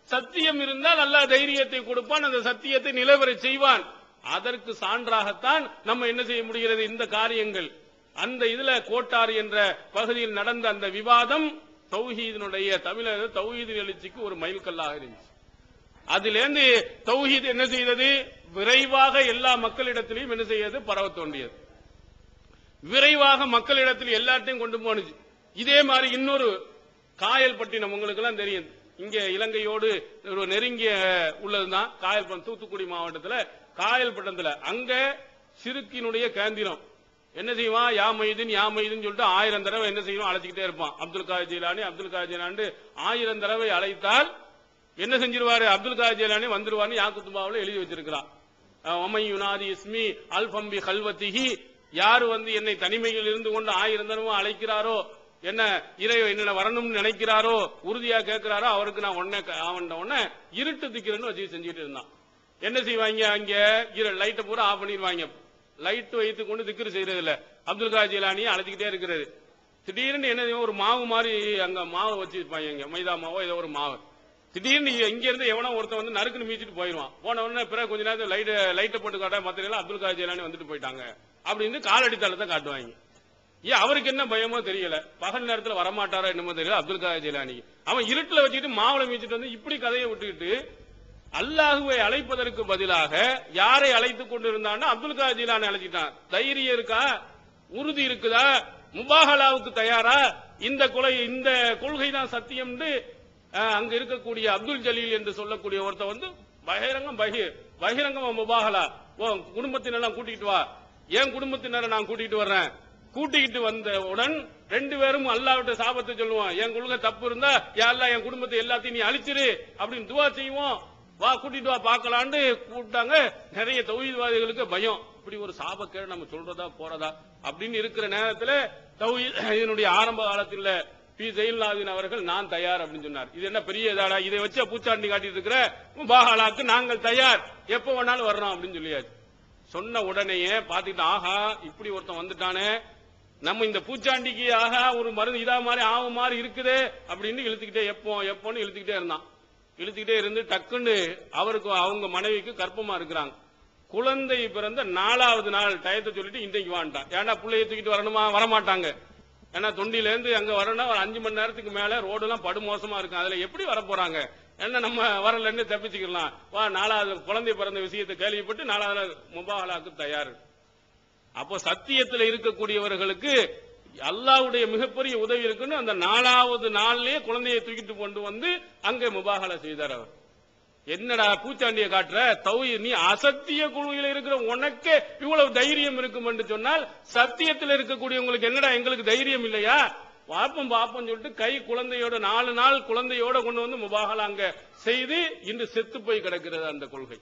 சத்தியம் இருந்தால் அல்லாஹ் தைரியத்தை கொடுப்பான், அந்த சத்தியத்தை நிலவர செய்வான். அதற்கு சான்றாகத்தான் நம்ம என்ன செய்ய முடிகிறது இந்த காரியங்கள். அந்த இதுல கோட்டார் என்ற பகுதியில் நடந்த அந்த விவாதம் தௌஹீதினுடைய தமிழக தௌஹீதின் எழுச்சிக்கு ஒரு மைல்கல்லாக இருந்துச்சு. அதிலிருந்து தௌஹீத் என்ன செய்தது, விரைவாக எல்லா மக்களிடத்திலையும் என்ன செய்யறது, பரவ தோண்டியது. விரைவாக மக்களிடத்தில் எல்லாத்தையும் கொண்டு போனுச்சு. இதே மாதிரி இன்னொரு காயல்பட்டினம் உங்களுக்கு எல்லாம் தெரியும், இங்க இலங்கையோடு ஒரு நெருங்கிய உள்ளதுதான் காயல்பட்டினம், தூத்துக்குடி மாவட்டத்தில் காயல்பட்டினத்துல. அங்க சிறுக்கினுடைய கேந்திரம் என்ன செய்வான், யா மைதீன் சொல்லிட்டு 1000 தடவை என்ன செய்வான், அழைச்சிக்கிட்டே இருப்பான். அப்துல் காதர் ஜீலானி 1000 தடவை அழைத்தால் என்ன செஞ்சிருவாரு, அப்துல் காதர் ஜீலானி வந்துருவாரு. யாக்குத்துபாவில் எழுதி வச்சிருக்கிறான், யுனாதி இஸ்மி அல்ஃபம்பி கல்வத்திஹி, யாரு என்னை தனிமையில் இருந்து கொண்டு 1000 தடவை அழைக்கிறாரோ, என்ன இறைவன் என்ன வரணும்னு நினைக்கிறாரோ, உறுதியா கேட்கிறாரோ, அவருக்கு நான் உடனே இருட்டு திக்கிறேன்னு வச்சு செஞ்சுட்டு இருந்தான். என்ன செய்வாங்க, அங்க லைட்டை பூரா ஆஃப் பண்ணிடுவாங்க. லைட் வைத்து கொண்டு திக்ரு செய்யறது இல்ல. அப்துல் காதர் ஜீலானியை அழைச்சிக்கிட்டே இருக்கிறது. திடீர்னு என்ன ஒரு மாவு மாதிரி அங்க மாவு வச்சிருப்பாங்க, மைதா மாவோ ஏதோ ஒரு மாவு. திடீர்னு இங்க இருந்து எவனோ ஒருத்தன் வந்து நறுக்குன்னு மீச்சிட்டு போயிடுவான். போன உடனே பிறகு கொஞ்ச நேரத்தில் லைட்டை போட்டு காட்ட மத்தியில அப்துல் காதர் ஜீலானி வந்துட்டு போயிட்டாங்க அப்படின்னு காலடி தளத்தை காட்டுவாங்க. ஏன் அவருக்கு என்ன பயமோ தெரியல, பகல் நேரத்தில் வரமாட்டாரோ என்னமோ தெரியல அப்துல் காதர் ஜீலானி. அவன் இருட்டுல வச்சுக்கிட்டு மாவுளை மீச்சிட்டு வந்து இப்படி கதையை விட்டுக்கிட்டு அல்லாஹுவை அழைப்பதற்கு பதிலாக யாரை அழைத்துக் கொண்டிருந்தான்னு அப்துல் காதர் ஜீலானி அழைச்சிட்டான். தைரியம் இருக்கா, உறுதி இருக்குதா, முபாஹலாவுக்கு தயாரா, இந்த கொள்கை தான் சத்தியம். அங்க இருக்கக்கூடிய அப்துல் ஜலீல் என்று சொல்லக்கூடிய ஒருத்த வந்து பகிரங்கமா முபாஹலா, குடும்பத்தினெல்லாம் கூட்டிட்டு வா, என் குடும்பத்தினரை நான் கூட்டிட்டு வர்றேன். கூட்டிக்கிட்டு வந்தவுடன் ரெண்டு பேரும் அல்லாஹ்விட்ட சாபத்தை சொல்லுவான், என் கொள்கை தப்பு இருந்தா யா அல்லாஹ் என் குடும்பத்தை எல்லாத்தையும் நீ அழிச்சிரு அப்படின்னு துவா செய்வோம். வா கூட்டிட்டு வா பார்க்கலான்னு கூப்பிட்டாங்க. நிறைய தௌஹீத்வாதிகளுக்கு பயம், இப்படி ஒரு சாபக்கேடு நம்ம சொல்றதா போறதா அப்படின்னு இருக்கிற நேரத்தில் தௌஹீதினுடைய ஆரம்ப காலத்தில் பி ஜெயின்லாதீன் அவர்கள் நான் தயார் அப்படின்னு சொன்னார். இது என்ன பெரிய இதாடா, இதை வச்சு பூச்சாண்டி காட்டிட்டு இருக்கிற முபாஹலாக்கு நாங்கள் தயார், எப்ப வேணாலும் வர்றோம் அப்படின்னு சொல்லியாச்சு. சொன்ன உடனேயே பாத்துக்கிட்டு ஆஹா இப்படி ஒருத்தன் வந்துட்டானே, நம்ம இந்த பூச்சாண்டிக்கு ஆகா ஒரு மருந்து இதா மாதிரி ஆகும் மாதிரி இருக்குதே அப்படின்னு இழுத்துக்கிட்டே எப்போன்னு இழுத்துக்கிட்டே இருந்தான். இழுத்துக்கிட்டே இருந்து டக்குன்னு அவருக்கு அவங்க மனைவிக்கு கர்ப்பமா இருக்கிறாங்க. குழந்தை பிறந்த 4வது நாள் டயத்தை சொல்லிட்டு இன்றைக்கு வாண்டான். ஏன்னா பிள்ளைய தூக்கிட்டு வரணுமா, வரமாட்டாங்க. ஏன்னா தொண்டில இருந்து அங்க வரணும் ஒரு 5 மணி நேரத்துக்கு மேல ரோடு எல்லாம் படுமோசமா இருக்கும், அதுல எப்படி வர போறாங்க, என்ன நம்ம வரலன்னு தப்பிச்சுக்கலாம், வா 4வது குழந்தை பிறந்த விஷயத்தை கேள்விப்பட்டு 4வது முபாஹலாக்கு தயார். அப்போ சத்தியத்தில் இருக்கக்கூடியவர்களுக்கு அல்லாஹ்வுடைய மிகப்பெரிய உதவி இருக்குன்னு அந்த 4வது நாள்லயே குழந்தையை தூக்கிட்டு கொண்டு வந்து அங்கே முபாஹலா செய்தார். அவர் என்னடா பூச்சாண்டிய காட்டுற, நீ அசத்திய குழுவில் இருக்கிற உனக்கு இவ்வளவு தைரியம் இருக்கும் என்று சொன்னால் சத்தியத்தில் இருக்கக்கூடியவங்களுக்கு என்னடா எங்களுக்கு தைரியம் இல்லையா, பாப்பம் சொல்லிட்டு கை குழந்தையோட 4 நாள் குழந்தையோட கொண்டு வந்து முபாஹலா அங்க செய்து இன்று செத்து போய் கிடக்கிறது அந்த கொள்கை.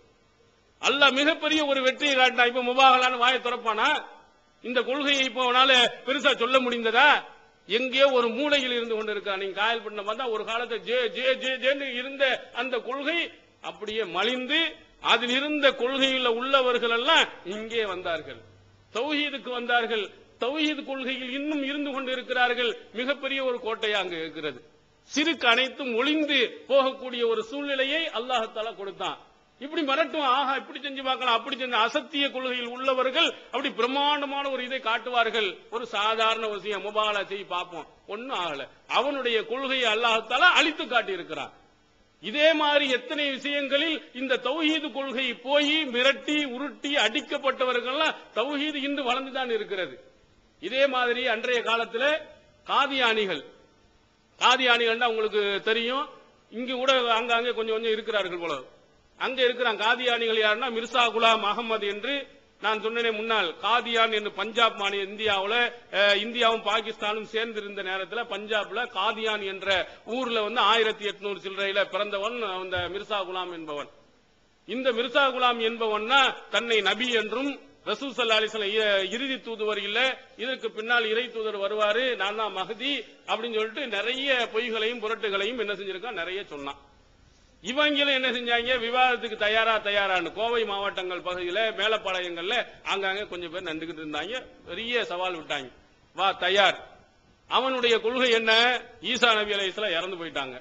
அல்லாஹ் மிகப்பெரிய ஒரு வெற்றியை காட்டினா. இப்ப முபாஹலான்னு வாயை திறப்பானா? இந்த கொள்கையை இப்போ அவனால பெருசா சொல்ல முடிந்ததா? எங்கேயோ ஒரு மூலையில் இருந்து கொண்டு இருக்கா. நீங்க காயல்பட்டின பார்த்தா ஒரு காலத்தை ஜே இருந்த அந்த கொள்கை அப்படியே மலிந்து அதில் இருந்த கொள்கையில் உள்ளவர்கள் எல்லாம் இங்கே வந்தார்கள், தௌஹீதுக்கு வந்தார்கள். தௌஹீது கொள்கையில் இன்னும் இருந்து கொண்டு இருக்கிறார்கள். மிகப்பெரிய ஒரு கோட்டையா அங்கு இருக்கிறது. சிறுக்கு அனைத்தும் ஒளிந்து போகக்கூடிய ஒரு சூழ்நிலையை அல்லாஹ் தஆலா கொடுத்தான். இப்படி மிரட்டும், ஆஹா இப்படி செஞ்சு பார்க்கலாம், அப்படி செஞ்சு அசத்திய கொள்கையில் உள்ளவர்கள் அப்படி பிரம்மாண்டமான ஒரு இதை காட்டுவார்கள். ஒரு சாதாரண விஷயம் முபாஹலா செய்ய பார்ப்போம், ஒன்னும் ஆகல. அவனுடைய கொள்கையை அல்லாஹ் தஆலா அழித்து காட்டி இருக்கிறான். இதே மாதிரி எத்தனை விஷயங்களில் இந்த தௌஹீது கொள்கை போய் மிரட்டி உருட்டி அடிக்கப்பட்டவர்கள் தௌஹீது இன்று வளர்ந்துதான் இருக்கிறது. இதே மாதிரி அன்றைய காலத்தில் காதியானிகள் உங்களுக்கு தெரியும், இங்க கூட அங்கங்கே கொஞ்சம் கொஞ்சம் இருக்கிறார்கள் போல. அங்க இருக்கிறாங்க காதியானிகள் யாருன்னா மிர்சா குலாம் அகமது என்று நான் சொன்னேனே முன்னால். காதியான் என்று பஞ்சாப் மாநில இந்தியாவும் பாகிஸ்தானும் சேர்ந்து இருந்த நேரத்தில் பஞ்சாப்ல காதியான் என்ற ஊர்ல வந்து 1800 சில்லறையில பிறந்தவன் அந்த மிர்சா குலாம் என்பவன். இந்த மிர்சா குலாம் என்பவன் தன்னை நபி என்றும் ரசூல் ஸல்லல்லாஹு அலைஹி வஸல்லம் இறுதி தூதுவர் இல்ல, இதற்கு பின்னால் இறை தூதர் வருவாரு, நான் தான் மஹதி அப்படின்னு சொல்லிட்டு நிறைய பொய்களையும் புரட்டுகளையும் என்ன செஞ்சிருக்கான், நிறைய சொன்னான். இவங்களும் என்ன செஞ்சாங்க, விவாதத்துக்கு தயாரான்னு கோவை மாவட்டங்கள் பகுதியில் மேலப்பாளையங்கள்ல ஆங்காங்க கொஞ்சம் பேர் நின்றுகிட்டு இருந்தாங்க. பெரிய சவால் விட்டாங்க, வா தயார். அவனுடைய கொள்கை என்ன, ஈசா நபி அலைஹிஸ்ஸலாம் இறந்து போயிட்டாங்க,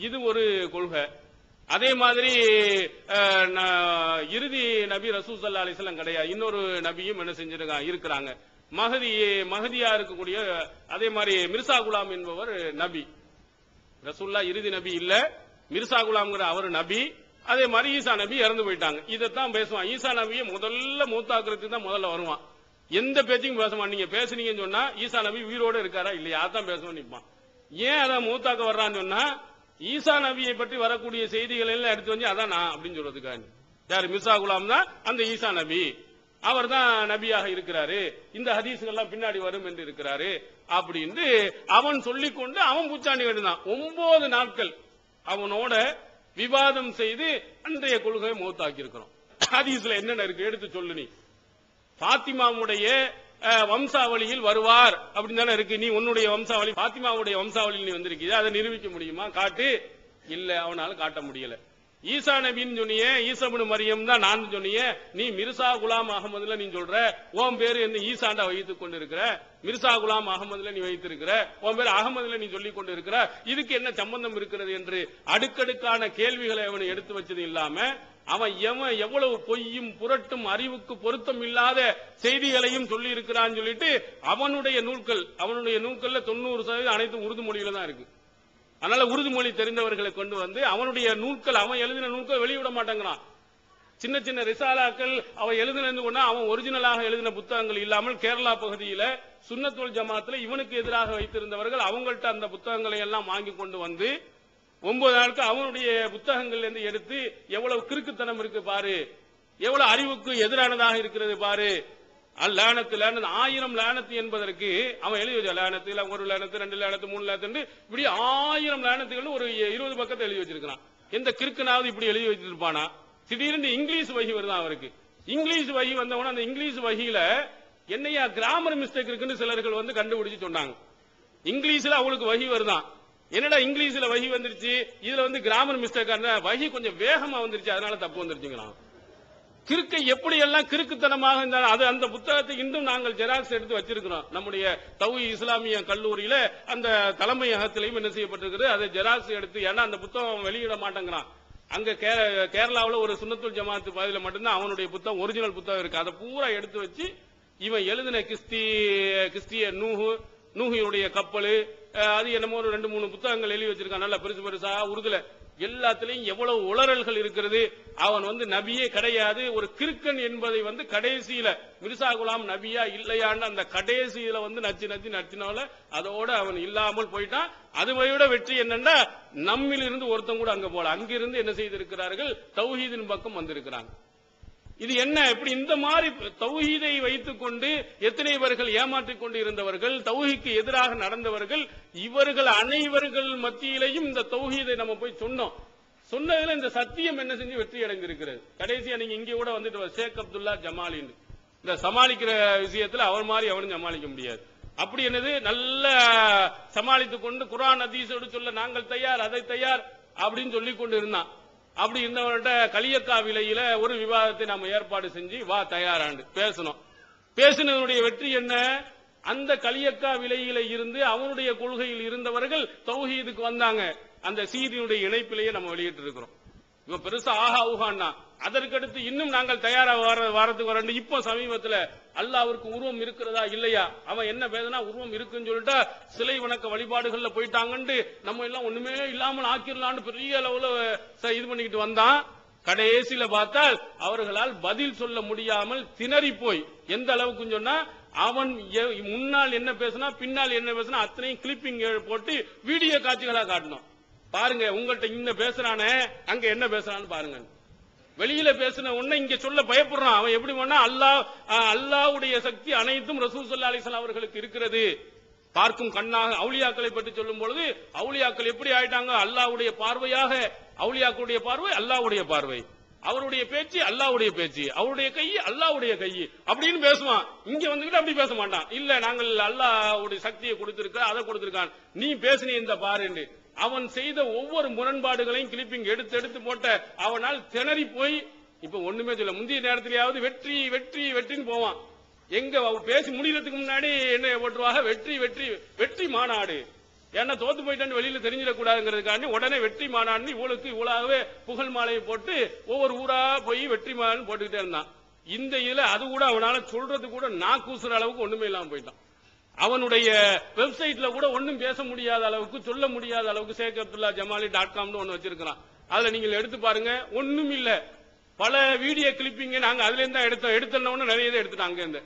இது ஒரு கொள்கை. அதே மாதிரி இறுதி நபி ரசூல் ஸல்லல்லாஹு அலைஹி வஸல்லம் கிடையாது, இன்னொரு நபியும் என்ன செஞ்சிருக்காங்க இருக்கிறாங்க, மஹதியா இருக்கக்கூடிய. அதே மாதிரி மிர்சா குலாம் என்பவர் நபி, ரசூலுல்லாஹ் இறுதி நபி இல்ல, மிர்சா குலாம்ங்கிற அவர் நபி. அதே மாதிரி ஈசா நபி இறந்து போயிட்டாங்க. இதைத்தான் பேசுவான். ஈசா நபியை முதல்ல மூத்தாக்குறதுக்கு தான் முதல்ல வருவான். எந்த பேச்சுக்கும் பேச மாட்டீங்க. பேசுனீங்கன்னு சொன்னா ஈசா நபி உயிரோட இருக்காரா இல்லையா அதான் பேசவும் நிற்பான். ஏன் அதான் மூத்தாக்க வர்றான்னு சொன்னா, ஈசா நபியை பற்றி வரக்கூடிய செய்திகள் எல்லாம் எடுத்து வந்து அதான் நான் அப்படின்னு சொல்றதுக்காக. யாரு, மிர்சா குலாம் தான் அந்த ஈசா நபி, அவர் தான் நபியாக இருக்கிறாரு, இந்த ஹதீஸ்கள் எல்லாம் பின்னாடி வரும் என்று இருக்கிறாரு அப்படின்னு அவன் சொல்லிக்கொண்டு அவன் பூச்சாண்டி வேண்டிதான். 9 நாட்கள் அவனோட விவாதம் செய்து அன்றைய கொள்கையை மௌத்தாக்கி இருக்கிறோம். ஹதீஸ்ல என்னென்ன இருக்கு எடுத்து சொல்லு. நீ பாத்திமாவுடைய வம்சாவளியில் வருவார் அப்படின்னு தானே இருக்கு. நீ உன்னுடைய வம்சாவளி பாத்திமாவுடைய வம்சாவளியில் நீ வந்திருக்கீங்க, அதை நிரூபிக்க முடியுமா, காட்டு. இல்ல, அவனால காட்ட முடியல. ஈசா நபின்னு சொன்னியே, ஈசா இப்னு மரியம் தான் நான் சொன்னியே, நீ மிர்சா குலாம் அகமதுல நீ சொல்ற, உன் பேரு என்ன ஈசாண்டா வைத்துக் கொண்டு இருக்கிற, மிர்சா குலாம் அகமதுல நீ வைத்திருக்கிற, உன் பேரு அகமதுல நீ சொல்லிக் கொண்டு இருக்கிற, இதுக்கு என்ன சம்பந்தம் இருக்கிறது என்று அடுக்கடுக்கான கேள்விகளை அவன் எடுத்து வச்சது இல்லாம, அவன் எவ்வளவு பொய்யும் புரட்டும் அறிவுக்கு பொருத்தம் இல்லாத செய்திகளையும் சொல்லி இருக்கிறான்னு சொல்லிட்டு அவனுடைய நூல்கள்ல 90% அனைத்து உருது மொழியில தான் இருக்கு. அதனால உருது மொழி தெரிந்தவர்களை கொண்டு வந்து அவனுடைய நூல்கள், அவன் எழுதின நூல்கள் வெளியிட மாட்டேங்கிறான். சின்ன சின்ன ரிசாலாக்கள் அவன் எழுதினது கொண்டா, அவன் ஒரிஜினலாக எழுதின புத்தகங்கள் இல்லாமல் கேரளா பகுதியில சுன்னத்துல் ஜமாத்துல இவனுக்கு எதிராக வைத்திருந்தவர்கள் அவங்கள்ட்ட அந்த புத்தகங்களை எல்லாம் வாங்கி கொண்டு வந்து 9 நாளுக்கு அவனுடைய புத்தகங்கள்ல இருந்து எடுத்து எவ்வளவு கிறுக்குத்தனம் இருக்கு பாரு, எவ்வளவு அறிவுக்கு எதிரானதாக இருக்கிறது பாரு. லானத்து 1000 லானத்து என்பதற்கு அவன் எழுதி வச்ச லானத்து 1 லானத்து 2 லானத்து 3 லானத்து இப்படி 1000 லானத்துகள் ஒரு 20 பக்கத்தை எழுதி வச்சிருக்கான். எந்த கிறுக்கனாவது இப்படி எழுதி வச்சிருப்பானா? திடீர்னு இங்கிலீஷ் வகி வருதான் அவருக்கு. இங்கிலீஷ் வகி வந்தவன அந்த இங்கிலீஷ் வகியில என்னையா கிராமர் மிஸ்டேக் இருக்குன்னு சிலர்கள் வந்து கண்டுபிடிச்சு சொன்னாங்க. இங்கிலீஷ்ல அவங்களுக்கு வகி வருதான். என்னடா இங்கிலீஷ்ல வகி வந்துருச்சு, இதுல வந்து கிராமர் மிஸ்டேக், வகி கொஞ்சம் வேகமா வந்துருச்சு, அதனால தப்பு வந்துருச்சுங்கிறான். கிறுக்கை எப்படி எல்லாம் கிறுக்குத்தனமாக இருந்தாலும் அது அந்த புத்தகத்தை இன்னும் நாங்கள் ஜெராக்ஸ் எடுத்து வச்சிருக்கிறோம். நம்முடைய தௌஹீத் இஸ்லாமிய கல்லூரியில அந்த தலைமையகத்திலையும் என்ன செய்யப்பட்டிருக்கிறது, அதை ஜெராக்ஸ் எடுத்து, ஏன்னா அந்த புத்தகம் வெளியிட மாட்டேங்கிறான். அங்க கேரளாவில் ஒரு சுன்னத்துல் ஜமாத்து பகுதியில் மட்டும்தான் அவனுடைய புத்தகம் ஒரிஜினல் புத்தகம் இருக்கு. அதை பூரா எடுத்து வச்சு இவன் எழுதின கிறிஸ்திய நூஹினுடைய கப்பல், அது என்னமோ ஒரு 2-3 புத்தகங்கள் எழுதி வச்சிருக்கான். நல்ல பெருசா உருதுல எல்லாத்திலையும் எவ்வளவு உளறல்கள் இருக்கிறது. அவன் வந்து நபியே கிடையாது, ஒரு கிறுக்கன் என்பதை வந்து கடைசியில மிர்சா குலாம் நபியா இல்லையான்னு அந்த கடைசியில வந்து நச்சினால அதோட அவன் இல்லாமல் போயிட்டான். அதுவையோட வெற்றி என்னன்னா, நம்மில் இருந்து ஒருத்தன் கூட அங்க போல, அங்கிருந்து என்ன செய்திருக்கிறார்கள், தௌஹீதின் பக்கம் வந்திருக்கிறாங்க. இது என்ன, இப்படி இந்த மாதிரி தௌஹீதை வைத்துக் கொண்டு எத்தனை பேர்கள் ஏமாற்றிக் கொண்டு இருந்தவர்கள், தௌஹீதுக்கு எதிராக நடந்தவர்கள், இவர்கள் அனைவர்கள் மத்தியிலையும் இந்த தௌஹீதை நம்ம போய் சொன்னதுல இந்த சத்தியம் என்ன செஞ்சு வெற்றி அடைந்திருக்கிறது. கடைசியா நீங்க இங்க கூட வந்துட்டு ஷேக் அப்துல்லா ஜமாலின்னு இந்த சமாளிக்கிற விஷயத்துல அவர் மாதிரி அவனும் சமாளிக்க முடியாது. அப்படி என்னது நல்ல சமாளித்துக் கொண்டு குர்ஆன் ஹதீஸோடு சொல்ல நாங்கள் தயார், அதை தயார் அப்படின்னு சொல்லிக் கொண்டு இருந்தான். அப்படி இருந்தவர்கிட்ட கலியக்கா விலையில ஒரு விவாதத்தை நாம ஏற்பாடு செஞ்சு வா தயாராண்டு பேசினதனுடைய வெற்றி என்ன, அந்த கலியக்கா விலையில இருந்து அவனுடைய கொள்கையில் இருந்தவர்கள் தௌஹீதுக்கு வந்தாங்க. அந்த சீதியுடைய இணைப்பிலேயே நம்ம வெளியிட்டு இருக்கிறோம். இவன் பெருசா ஆஹா ஊஹான்னா, அதற்கடுத்து இன்னும் நாங்கள் தயாரா வாரத்துக்கு வரணும். இப்போ சமீபத்தில் அல்லாஹ்விற்கு உருவம் இருக்கிறதா இல்லையா, அவன் என்ன பேசுனா உருவம் இருக்குன்னு சொல்லிட்டா சிலை வணக்க வழிபாடுகள்ல போயிட்டாங்கன்னு நம்ம எல்லாம் ஒண்ணுமே இல்லாமல் ஆக்கிரலான்னு பெரிய அளவுல இது பண்ணிக்கிட்டு வந்தான். கடைசியில பார்த்தால் அவர்களால் பதில் சொல்ல முடியாமல் திணறி போய், எந்த அளவுக்கு சொன்னா அவன் முன்னால் என்ன பேசினா பின்னால் என்ன பேசினா அத்தனையும் கிளிப்பிங் போட்டு வீடியோ காட்சிகளா காட்டணும். பாருங்க உங்கள்கிட்ட இன்ன பேசுறானே அங்க என்ன பேசுறான்னு பாருங்க. வெளியில பேசின உடனே இங்க சொல்ல பயப்படுறான். அவன் எப்படி பண்ணா, அல்லாஹ்வுடைய சக்தி அனைத்தும் ரசூல் ஸல்லல்லாஹு அலைஹி வஸல்லம் அவர்களுக்கு இருக்கிறது. பார்க்கும் கண்ணாக அவுலியாக்களை பற்றி சொல்லும் பொழுது அவுலியாக்கள் எப்படி ஆயிட்டாங்க, அல்லாஹ்வுடைய பார்வையாக, அவுலியாக்களுடைய பார்வை அல்லாஹ்வுடைய பார்வை, அவருடைய பேச்சு அல்லாஹ்வுடைய பேச்சு, அவருடைய கை அல்லாஹ்வுடைய கை அப்படின்னு பேசுவான். இங்க வந்துகிட்டு அப்படி பேச மாட்டான். இல்ல நாங்கள் அல்லாஹ்வுடைய சக்தியை கொடுத்திருக்க, அதை கொடுத்திருக்கான், நீ பேசினி இந்த பாருன்னு அவன் செய்த ஒவ்வொரு முரண்பாடுகளையும் கிளிப்பிங் எடுத்து போட்ட அவனால் திணறி போய் இப்ப ஒண்ணுமே சொல்ல, முந்தைய நேரத்திலேயாவது வெற்றி வெற்றி வெற்றின்னு போவான். எங்க பேசி முடிகிறதுக்கு முன்னாடி என்ன போட்டுருவாங்க, வெற்றி வெற்றி வெற்றி மாநாடு. ஏன்னா தோத்து போயிட்டான்னு வெளியில தெரிஞ்சிடக்கூடாதுங்கிறதுக்காண்டி உடனே வெற்றி மாநாடுன்னு இவ்வளவுவே புகழ் மாலையை போட்டு ஒவ்வொரு ஊரா போய் வெற்றி மாநாடு போட்டுக்கிட்டே இருந்தான். இந்த இதுல அது கூட அவனால சொல்றது கூட நாக்கூசுற அளவுக்கு ஒண்ணுமே இல்லாம போயிட்டான். அவனுடைய வெப்சைட்ல கூட ஒன்னும் பேச முடியாத அளவுக்கு, சொல்ல முடியாத அளவுக்கு ஷேக் அப்துல்லா ஜமாலி .com ஒன்னு வச்சிருக்கான். அதுல நீங்க எடுத்து பாருங்க, ஒண்ணும் இல்ல. பல வீடியோ கிளிப்பிங்க நாங்க அதுல இருந்தா எடுத்தோம்னு நிறைய எடுத்துட்டாங்க. இருந்து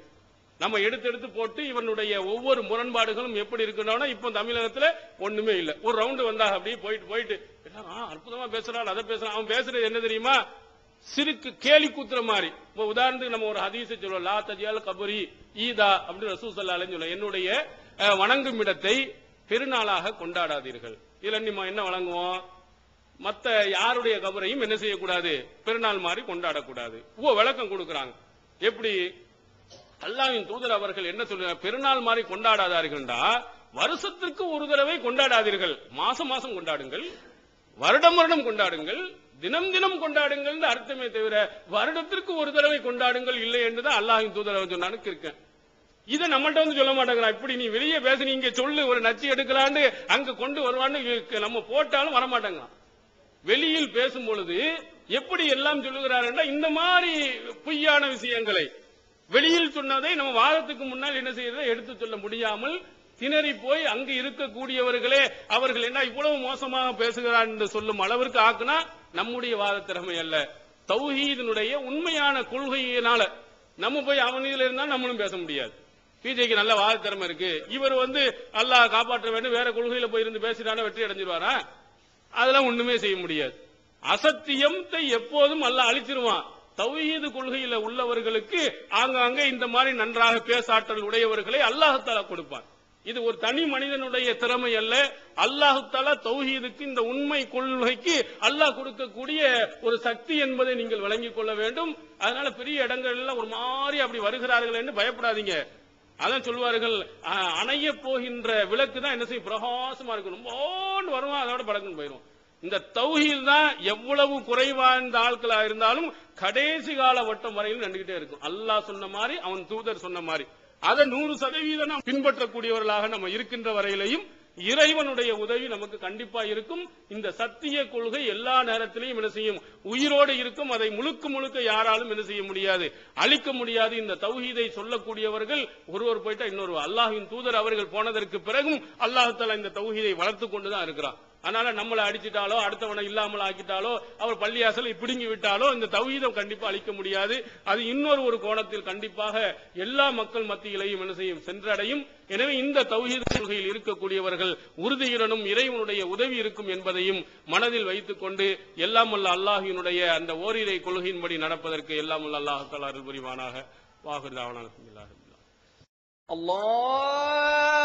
நம்ம எடுத்து போட்டு இவனுடைய ஒவ்வொரு முரண்பாடுகளும் எப்படி இருக்குன்னா, இப்போ தமிழகத்துல ஒண்ணுமே இல்ல. ஒரு ரவுண்டு வந்தா அப்படியே போயிட்டு அற்புதமா பேசுறான், அதை பேசுறான். அவன் பேசுறது என்ன தெரியுமா, சிறுக்கு கேலி கூத்துற மாதிரி. உதாரணத்துக்கு நம்ம ஒரு ஹதீஸை சொல்லுவோம், லா தஜ்அல் கபரி ஈதா அப்படின்னு ரசூல் ஸல்லல்லாஹு அலைஹி வஸல்லம், என்னுடைய வணங்கும் இடத்தை பெருநாளாக கொண்டாடாதீர்கள். இதுல நம்ம என்ன வழங்குவோம், மத்த யாருடைய கபரையும் என்ன செய்யக்கூடாது, பெருநாள் மாதிரி கொண்டாடக்கூடாது. விளக்கம் கொடுக்கறாங்க. எப்படி, அல்லாஹ்வின் தூதர் அவர்கள் என்ன சொல்றாங்க, பெருநாள் மாதிரி கொண்டாடாதார்கள்டா, வருஷத்திற்கு ஒரு தடவை கொண்டாடாதீர்கள், மாசம் கொண்டாடுங்கள், வருடம் கொண்டாடுங்கள், தினம் தினம் கொண்டாடுங்கள் அர்த்தமே தவிர வருடத்திற்கு ஒரு தடவை கொண்டாடுங்கள் இல்லை என்றுதான் அல்லாஹ்வின் தூதர் சொன்னான்னு இருக்கேன். இதை நம்மகிட்ட வந்து சொல்ல மாட்டேங்கிறான். இப்படி நீ வெளியே பேச, நீங்க சொல்லு, ஒரு நச்சு எடுக்கலான்னு அங்க கொண்டு வருவான்னு நம்ம போட்டாலும் வரமாட்டேங்கிறான். வெளியில் பேசும் பொழுது எப்படி எல்லாம் சொல்லுகிறார் என்றால், இந்த மாதிரி பொய்யான விஷயங்களை வெளியில் சொன்னதை நம்ம வாதத்துக்கு முன்னால் என்ன செய்யறதை எடுத்து சொல்ல முடியாமல் திணறி போய் அங்கு இருக்கக்கூடியவர்களே அவர்கள் என்ன இவ்வளவு மோசமாக பேசுகிறார் என்று சொல்லும் அளவிற்கு ஆக்குனா நம்முடைய வாத திறமை அல்ல. தௌஹீதினுடைய உண்மையான கொள்கையினால நம்ம போய் அவனில இருந்தால் நம்மளும் பேச முடியாது. பிஜேக்கு நல்ல வாத திறமை இருக்கு, இவர் அல்லாஹ் காப்பாற்ற வேண்டும் வேற கொள்கையில போயிருந்து பேசினான வெற்றி அடைஞ்சிருவாரா? அதெல்லாம் ஒண்ணுமே செய்ய முடியாது. அசத்தியத்தை எப்போதும் அல்லாஹ் அழிச்சிருவான். தௌஹீது கொள்கையில உள்ளவர்களுக்கு ஆங்காங்கே இந்த மாதிரி நன்றாக பேசாற்றல் உடையவர்களை அல்லாஹ் தஆலா கொடுப்பான். இது ஒரு தனி மனிதனுடைய திறமை அல்ல. அல்லாஹ் தஆலா தௌஹீதுக்கு இந்த உண்மை கொள்கைக்கு அல்லாஹ் கொடுக்கக்கூடிய ஒரு சக்தி என்பதை நீங்கள் விளங்கிக் கொள்ள வேண்டும். அதனால பெரிய இடங்கள் எல்லாம் ஒரு மாதிரி அப்படி வருகிறார்கள் என்று பயப்படாதீங்க. அதான் சொல்வார்கள், அணைய போகின்ற விளக்கு தான் என்ன செய்யும், பிரகாசமா இருக்கும். ரொம்ப வருவான், அதோட படக்குன்னு போயிடும். இந்த தௌஹீத் தான் எவ்வளவு குறைவான ஆட்களா இருந்தாலும் கடைசி கால வட்டம் வரையில் நின்றுகிட்டே இருக்கும். அல்லாஹ் சொன்ன மாதிரி, அவன் தூதர் சொன்ன மாதிரி அதை 100% பின்பற்றக்கூடியவர்களாக நம்ம இருக்கின்ற வரையிலையும் இறைவனுடைய உதவி நமக்கு கண்டிப்பா இருக்கும். இந்த சத்திய கொள்கை எல்லா நேரத்திலையும் என்ன செய்யும், உயிரோடு இருக்கும். அதை முழுக்க முழுக்க யாராலும் என்ன செய்ய முடியாது, அழிக்க முடியாது. இந்த தௌஹீதை சொல்லக்கூடியவர்கள் ஒருவர் போயிட்டா இன்னொரு, அல்லாஹ்வின் தூதர் அவர்கள் போனதற்கு பிறகும் அல்லாஹ் தஆலா இந்த தௌஹீதை வளர்த்து கொண்டுதான் இருக்கிறான். அதனால நம்மளை அடிச்சிட்டாலோ அடுத்தவனை இல்லாமல் ஆக்கிட்டாலோ அவர் பள்ளியாசலை பிடுங்கி விட்டாலோ இந்த தௌஹீதம் கண்டிப்பா அழிக்க முடியாது. அது இன்னொரு கோணத்தில் கண்டிப்பாக எல்லா மக்கள் மத்தியிலையும் என்ன செய்யும், சென்றடையும். எனவே இந்த தௌஹீத் கொள்கையில் இருக்கக்கூடியவர்கள் உறுதியுடனும் இறைவனுடைய உதவி இருக்கும் என்பதையும் மனதில் வைத்துக் கொண்டு எல்லாம் வல்ல அல்லாஹ்வினுடைய அந்த ஓரிரை கொள்கையின்படி நடப்பதற்கு எல்லாம் வல்ல அல்லாஹ் தஆலா அருள் புரிவானாக. வாஹிர் தஅவானா அல்ஹம்துலில்லாஹி. அல்லாஹ்